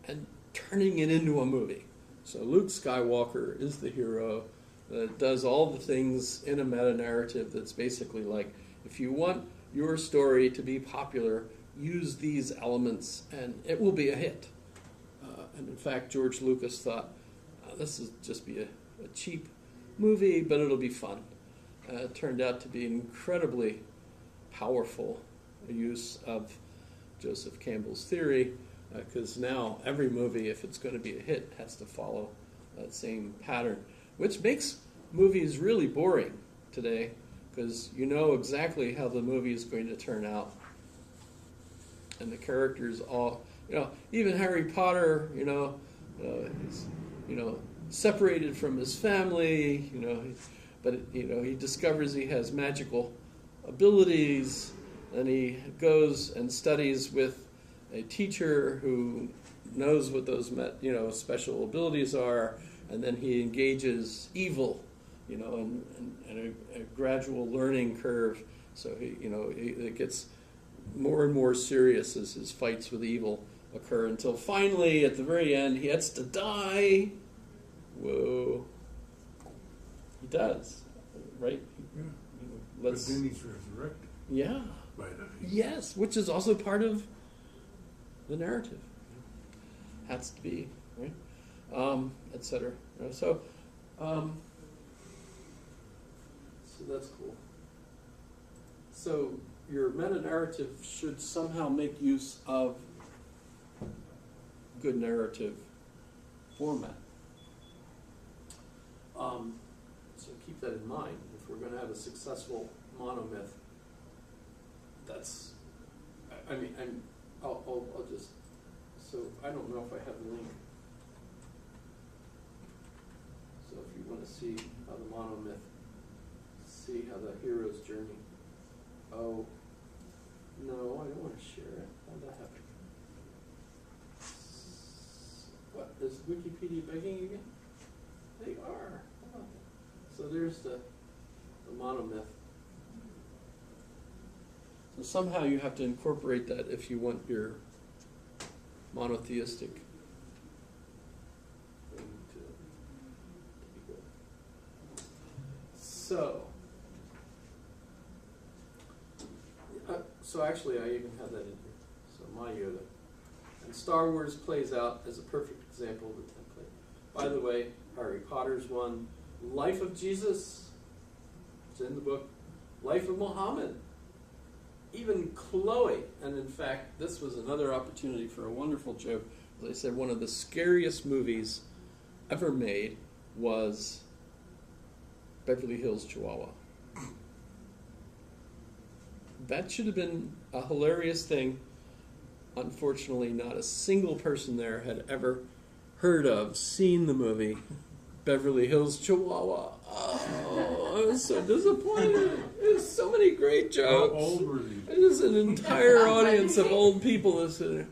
and turning it into a movie. So Luke Skywalker is the hero that does all the things in a meta-narrative that's basically like, if you want your story to be popular, use these elements and it will be a hit. And in fact, George Lucas thought, this will just be a cheap movie, but it'll be fun. It turned out to be an incredibly powerful use of Joseph Campbell's theory, because now every movie, if it's going to be a hit, has to follow that same pattern, which makes movies really boring today, because you know exactly how the movie is going to turn out. And the characters all, even Harry Potter, he's, separated from his family, but he discovers he has magical abilities, and he goes and studies with a teacher who knows what those special abilities are, and then he engages evil, and a gradual learning curve. So it gets more and more serious as his fights with evil occur, until finally, at the very end, he has to die. Whoa. He does, right? Yeah. But then he's resurrected. Yeah. By the Yes, which is also part of the narrative. Has to be, right? Etc. So that's cool. So your meta-narrative should somehow make use of good narrative format. So keep that in mind. If we're going to have a successful monomyth, that's, I'll just, so I don't know if I have the link. So if you want to see how the monomyth, see how the hero's journey. Oh, no, I don't want to share it. How'd that happen? What, is Wikipedia begging again? They are. How about that? So there's the monomyth. So somehow you have to incorporate that if you want your monotheistic thing to be good. So actually I even have that in here. So my Yoda. And Star Wars plays out as a perfect example of the template. By the way, Harry Potter's one. Life of Jesus, it's in the book. Life of Muhammad. Even Chloe, and in fact, this was another opportunity for a wonderful joke. As I said, one of the scariest movies ever made was Beverly Hills Chihuahua. That should have been a hilarious thing. Unfortunately, not a single person there had ever heard of, seen the movie Beverly Hills Chihuahua. Oh, I was so disappointed. There's so many great How jokes. old were these? There's an entire audience of old people listening.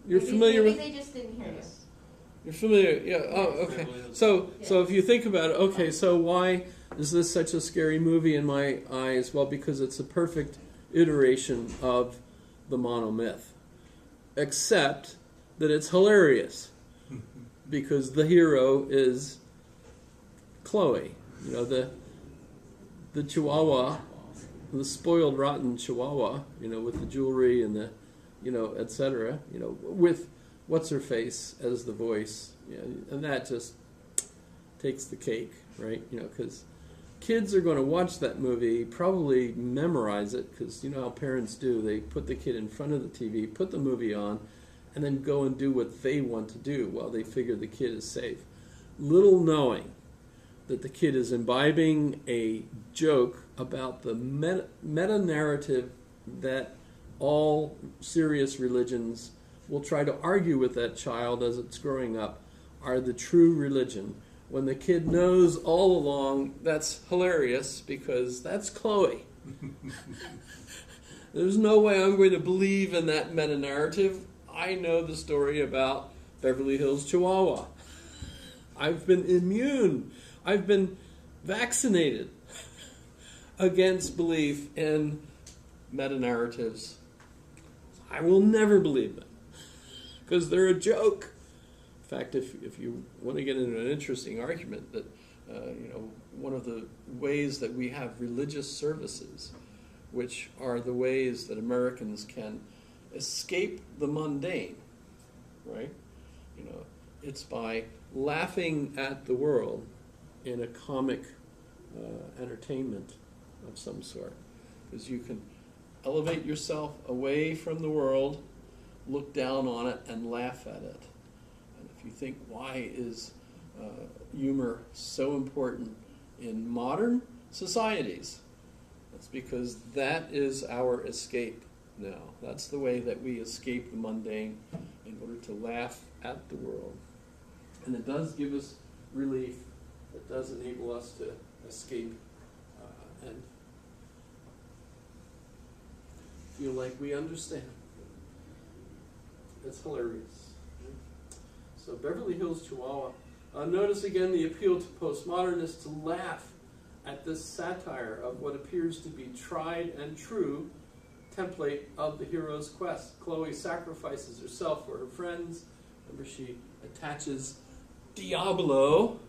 You're Maybe- familiar maybe with? they just didn't hear you. You're familiar, yeah. Oh, okay. So if you think about it, okay, so why is this such a scary movie in my eyes? Well, because it's a perfect iteration of the monomyth, except that it's hilarious because the hero is Chloe. You know, the Chihuahua, the spoiled, rotten Chihuahua. You know, with the jewelry and the, you know, etc. You know, with what's her face as the voice, yeah, and that just takes the cake, right? You know, because kids are going to watch that movie, probably memorize it, because you know how parents do. They put the kid in front of the TV, put the movie on, and then go and do what they want to do while they figure the kid is safe. Little knowing that the kid is imbibing a joke about the meta-narrative that all serious religions will try to argue with that child as it's growing up are the true religion, when the kid knows all along that's hilarious because that's Chloe. There's no way I'm going to believe in that meta-narrative. I know the story about Beverly Hills Chihuahua. I've been immune. I've been vaccinated against belief in meta-narratives. I will never believe them because they're a joke. In fact, if you want to get into an interesting argument, that you know, one of the ways that we have religious services, which are the ways that Americans can escape the mundane, right? You know, it's by laughing at the world in a comic entertainment of some sort, because you can elevate yourself away from the world, look down on it, and laugh at it. And if you think, why is humor so important in modern societies? That's because that is our escape now. That's the way that we escape the mundane, in order to laugh at the world. And it does give us relief. It does enable us to escape and feel like we understand. It's hilarious. So Beverly Hills Chihuahua. Notice again the appeal to postmodernists to laugh at this satire of what appears to be tried and true template of the hero's quest. Chloe sacrifices herself for her friends. Remember, she attaches Diablo.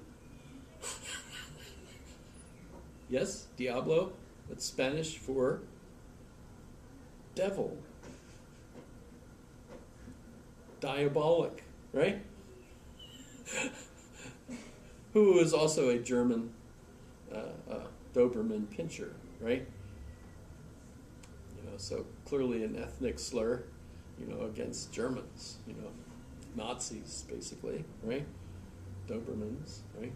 Yes, Diablo. That's Spanish for devil. Diabolic, right? Who is also a German Doberman Pinscher, right? You know, so clearly an ethnic slur, you know, against Germans, you know, Nazis basically, right? Dobermans, right?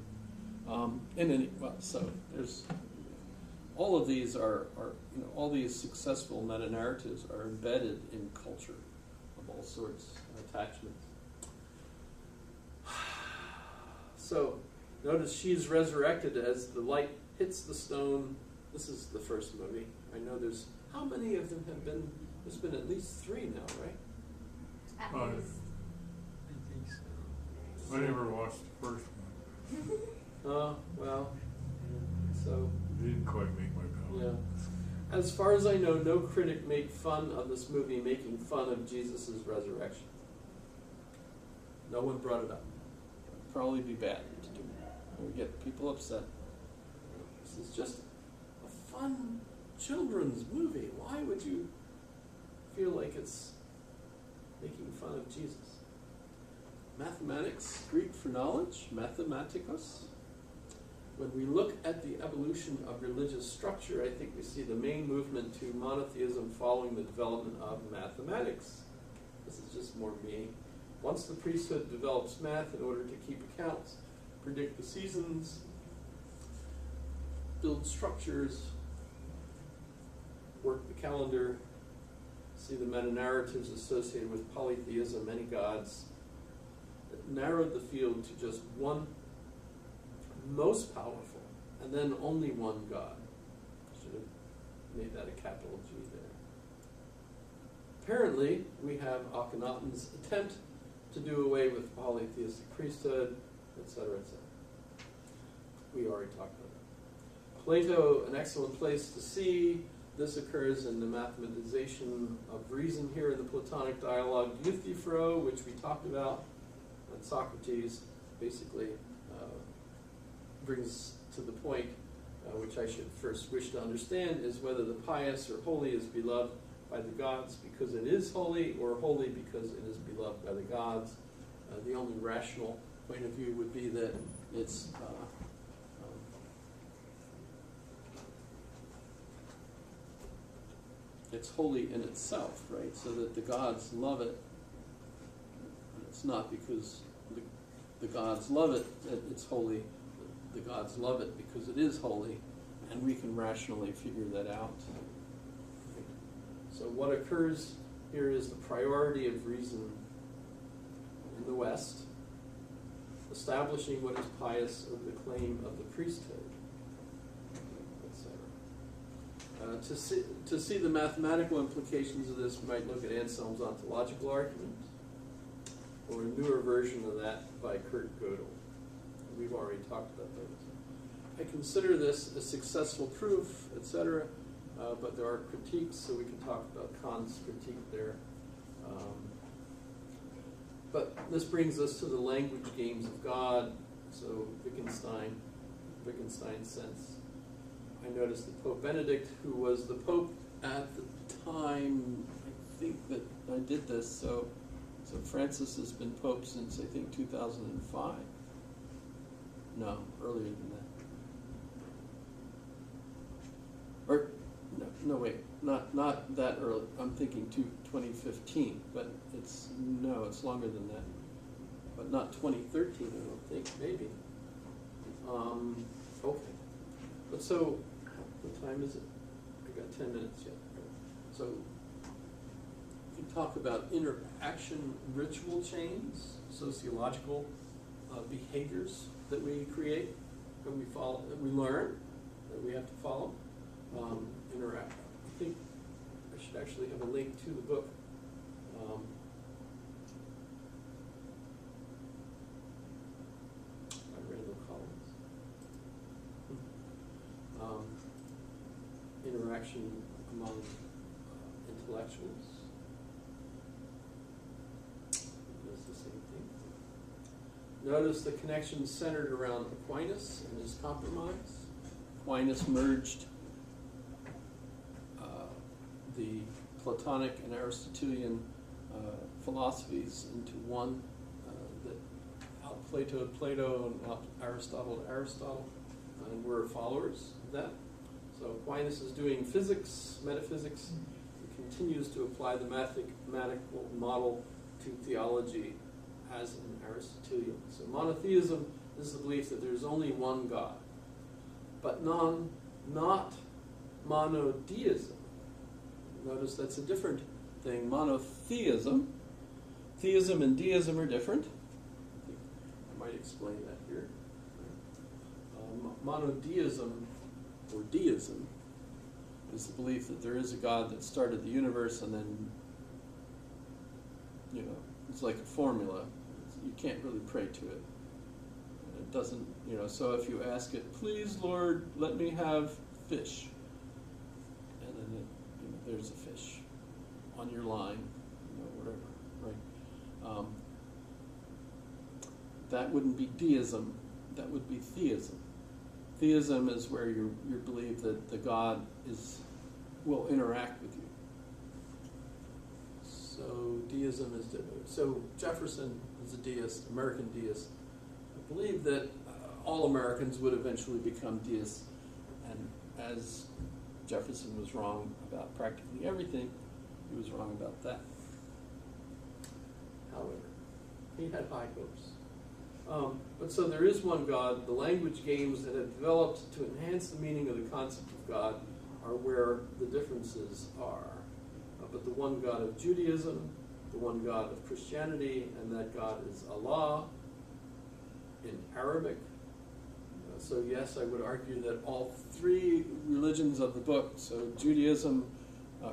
So there's all of these are you know, all these successful meta narratives are embedded in culture of all sorts of attachments. So notice she's resurrected as the light hits the stone. This is the first movie. I know there's, how many of them have been? There's been at least 3 now, right? At Five. least. I think so. I never watched the first one. Oh, well, so, It didn't quite make my palate. yeah. As far as I know, no critic made fun of this movie making fun of Jesus' resurrection. No one brought it up. It'd probably be bad to do. It would get people upset. This is just a fun children's movie. Why would you feel like it's making fun of Jesus? Mathematics, Greek for knowledge, mathematikos. When we look at the evolution of religious structure, I think we see the main movement to monotheism following the development of mathematics. This is just more me Once the priesthood develops math in order to keep accounts, predict the seasons, build structures, work the calendar, see the meta-narratives associated with polytheism, many gods, that narrowed the field to just one most powerful, and then only one God. Should have made that a capital G there. Apparently, we have Akhenaten's attempt to do away with polytheistic priesthood, etc., etc. We already talked about that. Plato, an excellent place to see. This occurs in the mathematization of reason here in the Platonic dialogue Euthyphro, which we talked about, and Socrates basically brings to the point, which I should first wish to understand, is whether the pious or holy is beloved by the gods because it is holy, or holy because it is beloved by the gods. The only rational point of view would be that it's holy in itself, right? So that the gods love it. It's not because the gods love it that it's holy. The gods love it because it is holy, and we can rationally figure that out. So what occurs here is the priority of reason in the West, establishing what is pious over the claim of the priesthood, etc. To see the mathematical implications of this, we might look at Anselm's ontological argument, or a newer version of that by Kurt Gödel. We've already talked about those. I consider this a successful proof, etc., but there are critiques, so we can talk about Kant's critique there. But this brings us to the language games of God. So Wittgenstein's sense. I noticed that Pope Benedict, who was the Pope at the time, I think that I did this, so Francis has been Pope since, I think, 2005. No, earlier than that. Or, no, wait, not that early. I'm thinking 2015, but it's longer than that. But not 2013, I don't think, maybe. Okay. But so, what time is it? I got 10 minutes yet. So, we talk about interaction ritual chains, sociological behaviors that we create, that we follow, that we learn, that we have to follow. Interact. I think I should actually have a link to the book. By Randall Collins. Interaction among intellectuals. That's the same thing. Notice the connection centered around Aquinas and his compromise. Aquinas merged the Platonic and Aristotelian philosophies into one, that out-Platoed Plato and out-Aristotle Aristotle, and we're followers of that. So Aquinas is doing physics, metaphysics. He continues to apply the mathematical model to theology as an Aristotelian. So monotheism is the belief that there's only one God, but not monodeism. Notice that's a different thing. Monotheism. Theism and deism are different. I might explain that here. Monodeism, or deism, is the belief that there is a God that started the universe and then, it's like a formula. You can't really pray to it. It doesn't, so if you ask it, please, Lord, let me have fish. And then there's a fish on your line, whatever, right? That wouldn't be deism, that would be theism. Theism is where you believe that the God will interact with you. So deism is different. So Jefferson is a deist, American deist. I believe that all Americans would eventually become deists, and as Jefferson was wrong about practically everything, he was wrong about that. However, He had high hopes. But so there is one God. The language games that have developed to enhance the meaning of the concept of God are where the differences are. But the one God of Judaism, the one God of Christianity, and that God is Allah in Arabic. So yes, I would argue that all three religions of the book, so Judaism,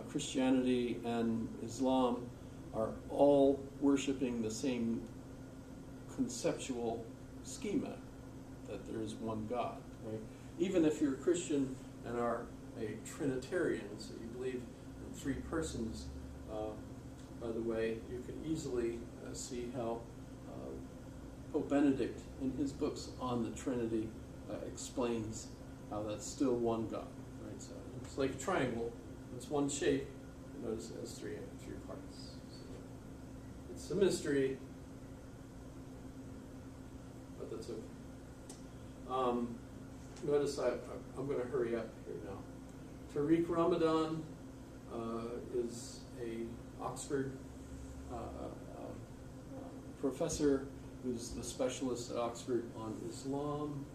Christianity, and Islam, are all worshiping the same conceptual schema, that there is one God, right? Even if you're a Christian and are a Trinitarian, so you believe in three persons, by the way, you can easily see how Pope Benedict, in his books on the Trinity, explains how that's still one God, right? So it's like a triangle. It's one shape. Notice it has three parts. So it's a mystery, but that's okay. Notice I'm going to hurry up here now. Tariq Ramadan is a Oxford professor who's the specialist at Oxford on Islam.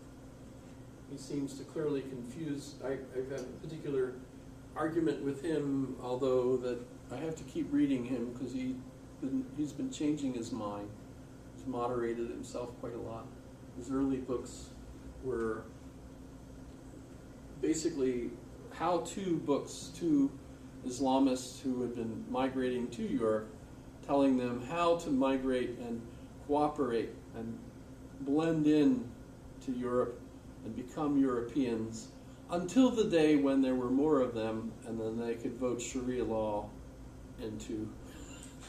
He seems to clearly confuse. I've had a particular argument with him, although that I have to keep reading him because he's been changing his mind. He's moderated himself quite a lot. His early books were basically how-to books to Islamists who had been migrating to Europe, telling them how to migrate and cooperate and blend in to Europe and become Europeans until the day when there were more of them, and then they could vote Sharia law into.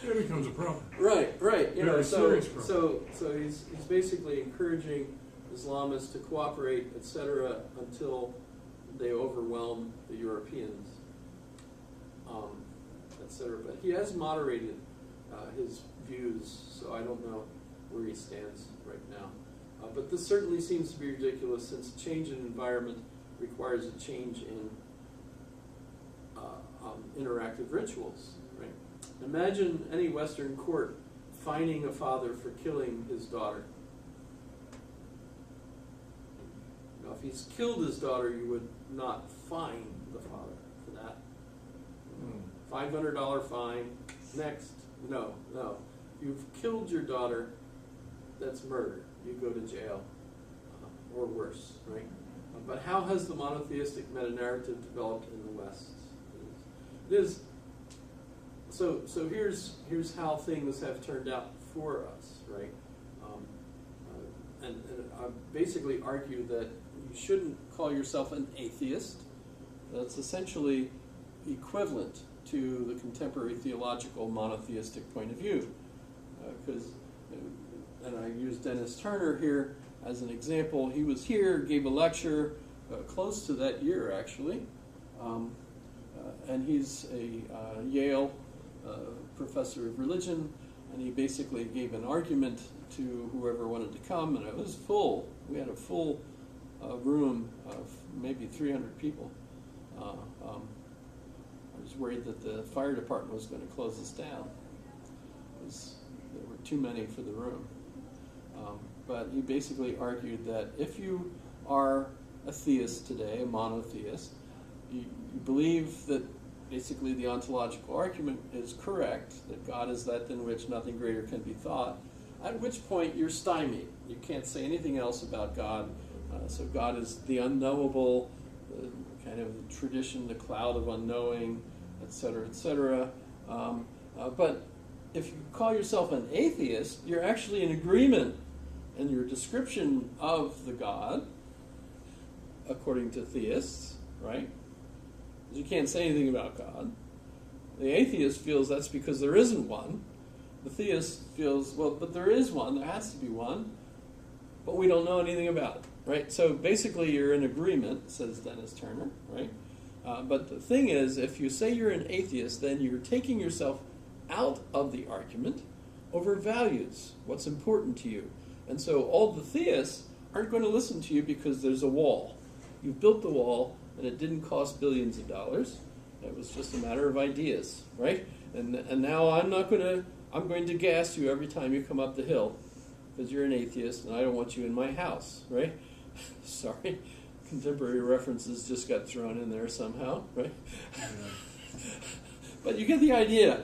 It becomes a problem. Right. You know, Very serious problem. so he's basically encouraging Islamists to cooperate, etc., until they overwhelm the Europeans, etc. But he has moderated his views, so I don't know where he stands right now. But this certainly seems to be ridiculous, since a change in environment requires a change in interactive rituals, right? Imagine any Western court fining a father for killing his daughter. Now, if he's killed his daughter, you would not fine the father for that. $500 fine. Next. No. You've killed your daughter, that's murder. You go to jail, or worse, right? But how has the monotheistic meta-narrative developed in the West? It is. So here's how things have turned out for us, right? And I basically argue that you shouldn't call yourself an atheist. That's essentially equivalent to the contemporary theological monotheistic point of view, and I use Dennis Turner here as an example. He was here, gave a lecture close to that year, actually, and he's a Yale professor of religion, and he basically gave an argument to whoever wanted to come, and it was full. We had a full room of maybe 300 people. I was worried that the fire department was going to close us down. There were too many for the room. But he basically argued that if you are a theist today, a monotheist, you believe that basically the ontological argument is correct, that God is that than which nothing greater can be thought, at which point you're stymied. You can't say anything else about God. So God is the unknowable, kind of the tradition, the cloud of unknowing, etc., etc. But if you call yourself an atheist, you're actually in agreement in your description of the God, according to theists, right? You can't say anything about God. The atheist feels that's because there isn't one. The theist feels, well, but there is one, there has to be one, but we don't know anything about it, right? So basically you're in agreement, says Dennis Turner, right? But the thing is, if you say you're an atheist, then you're taking yourself out of the argument over values, what's important to you. And so all the theists aren't going to listen to you because there's a wall. You've built the wall, and it didn't cost billions of dollars. It was just a matter of ideas, right? And now I'm not going to I'm going to gas you every time you come up the hill because you're an atheist and I don't want you in my house, right? Sorry, contemporary references just got thrown in there somehow, right? But you get the idea.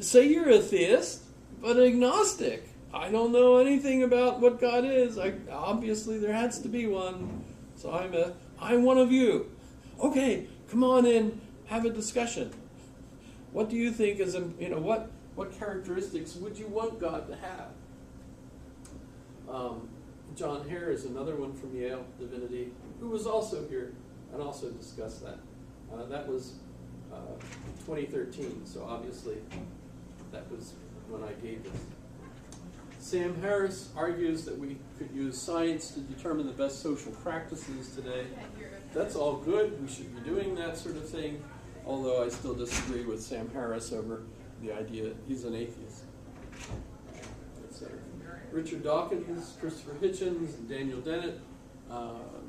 Say you're a theist, but agnostic. I don't know anything about what God is. Obviously there has to be one. So I'm one of you. Okay, come on in, have a discussion. What do you think is, what characteristics would you want God to have? John Hare is another one from Yale Divinity, who was also here and also discussed that. That was 2013, so obviously that was when I gave this. Sam Harris argues that we could use science to determine the best social practices today. That's all good. We should be doing that sort of thing, although I still disagree with Sam Harris over the idea he's an atheist. Richard Dawkins, Christopher Hitchens, and Daniel Dennett,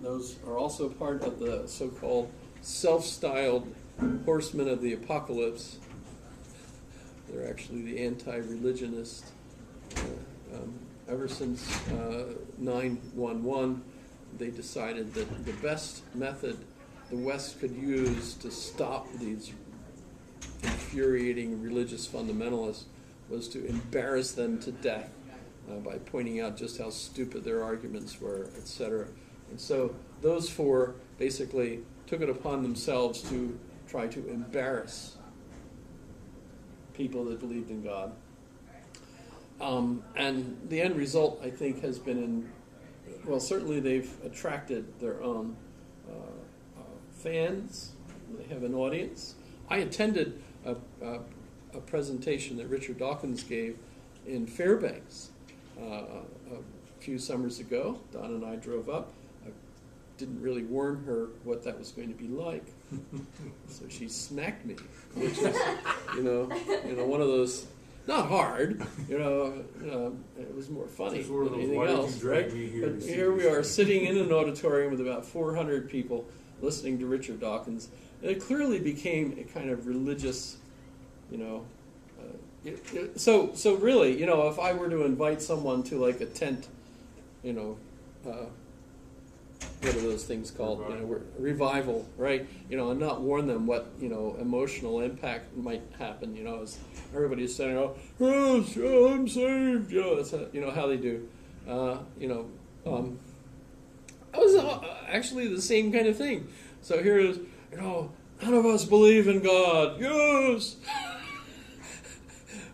those are also part of the so-called self-styled horsemen of the apocalypse. They're actually the anti-religionists. Ever since 9/11, they decided that the best method the West could use to stop these infuriating religious fundamentalists was to embarrass them to death by pointing out just how stupid their arguments were, etc. And so those four basically took it upon themselves to try to embarrass people that believed in God. And the end result, I think, has been certainly they've attracted their own fans. They have an audience. I attended a presentation that Richard Dawkins gave in Fairbanks a few summers ago. Don and I drove up. I didn't really warn her what that was going to be like, so she smacked me, which is, one of those. Not hard, it was more funny than anything else, right? But here we are sitting in an auditorium with about 400 people listening to Richard Dawkins. And it clearly became a kind of religious, so really, if I were to invite someone to like a tent, what are those things called? Revival, right? And not warn them what emotional impact might happen. As everybody's saying, "Oh, yes, I'm saved." That's how they do. It was actually the same kind of thing. So here is, none of us believe in God. Yes,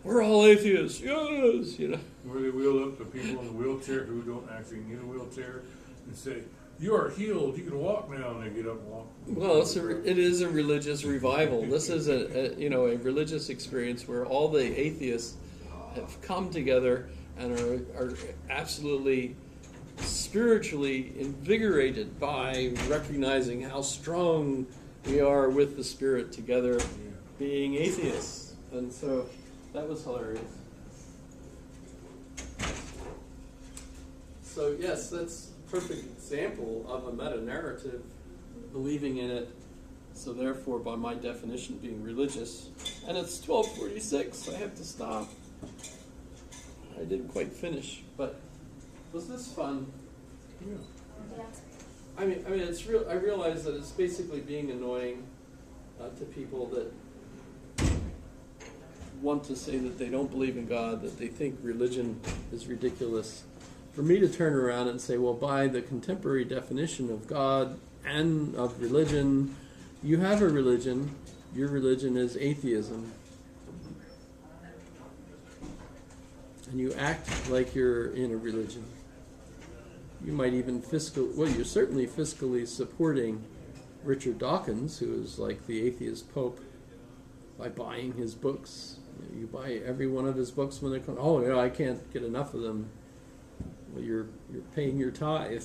we're all atheists. Yes, Where they wheel up the people in the wheelchair who don't actually need a wheelchair and say, "You are healed. You can walk now," and they get up and walk. Well, it is a religious revival. This is a religious experience where all the atheists have come together and are absolutely spiritually invigorated by recognizing how strong we are with the Spirit together, being atheists. And so that was hilarious. So yes, that's a perfect example of a meta-narrative, believing in it, so therefore by my definition being religious. And it's 12:46, I have to stop. I didn't quite finish, but was this fun? Yeah. Yeah. I mean, it's real. I realize that it's basically being annoying to people that want to say that they don't believe in God, that they think religion is ridiculous. For me to turn around and say, well, by the contemporary definition of God and of religion, you have a religion. Your religion is atheism. And you act like you're in a religion. You might even you're certainly fiscally supporting Richard Dawkins, who is like the atheist pope, by buying his books. You buy every one of his books when they come. Oh, yeah, I can't get enough of them. Well, you're paying your tithe.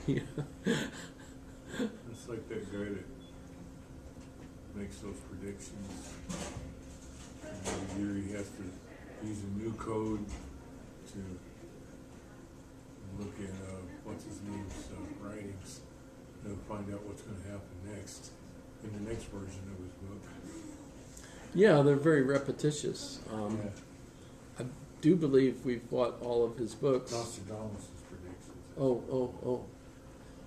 It's like that guy that makes those predictions. And every year he has to use a new code to look at what's his name's writings to find out what's going to happen next. in the next version of his book. Yeah, they're very repetitious. Yeah. I do believe we've bought all of his books. Nostradamus' predictions. Oh.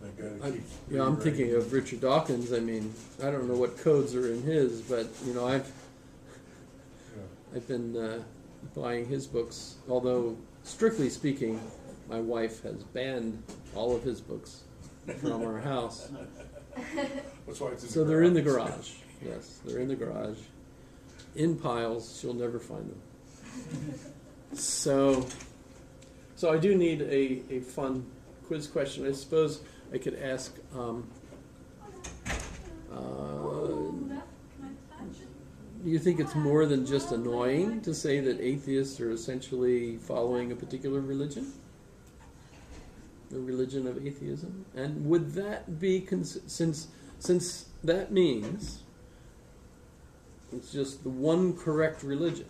That guy that keeps Yeah, I'm thinking rewriting. of Richard Dawkins. I mean, I don't know what codes are in his, but you know, Yeah. I've been buying his books. Although, strictly speaking, my wife has banned all of his books from our house. That's why it's in So the they're in the garage. Yes, they're in the garage, in piles. She'll never find them. So I do need a fun quiz question. I suppose I could ask. Do you think it's more than just annoying to say that atheists are essentially following a particular religion? The religion of atheism? And would that be, since that means it's just the one correct religion,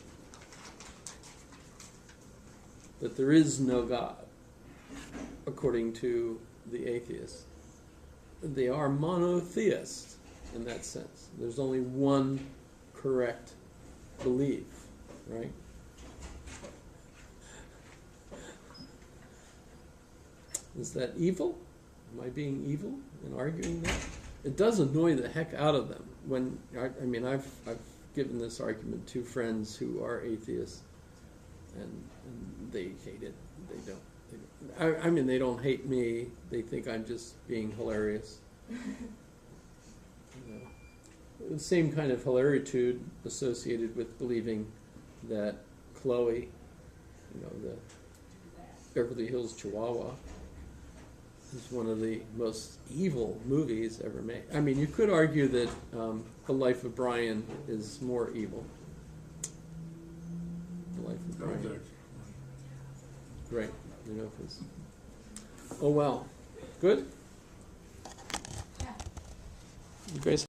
that there is no God, according to the atheists, they are monotheists in that sense. There's only one correct belief, right? Is that evil? Am I being evil in arguing that? It does annoy the heck out of them. When I mean, I've given this argument to friends who are atheists, and they hate it. They don't. I mean, they don't hate me. They think I'm just being hilarious. You know, the same kind of hilaritude associated with believing that Chloe, you know, the Beverly Hills Chihuahua, is one of the most evil movies ever made. I mean, you could argue that The Life of Brian is more evil. The Life of That was Brian. actually- Right. You know, 'cause... Oh, well. Good? Yeah. You guys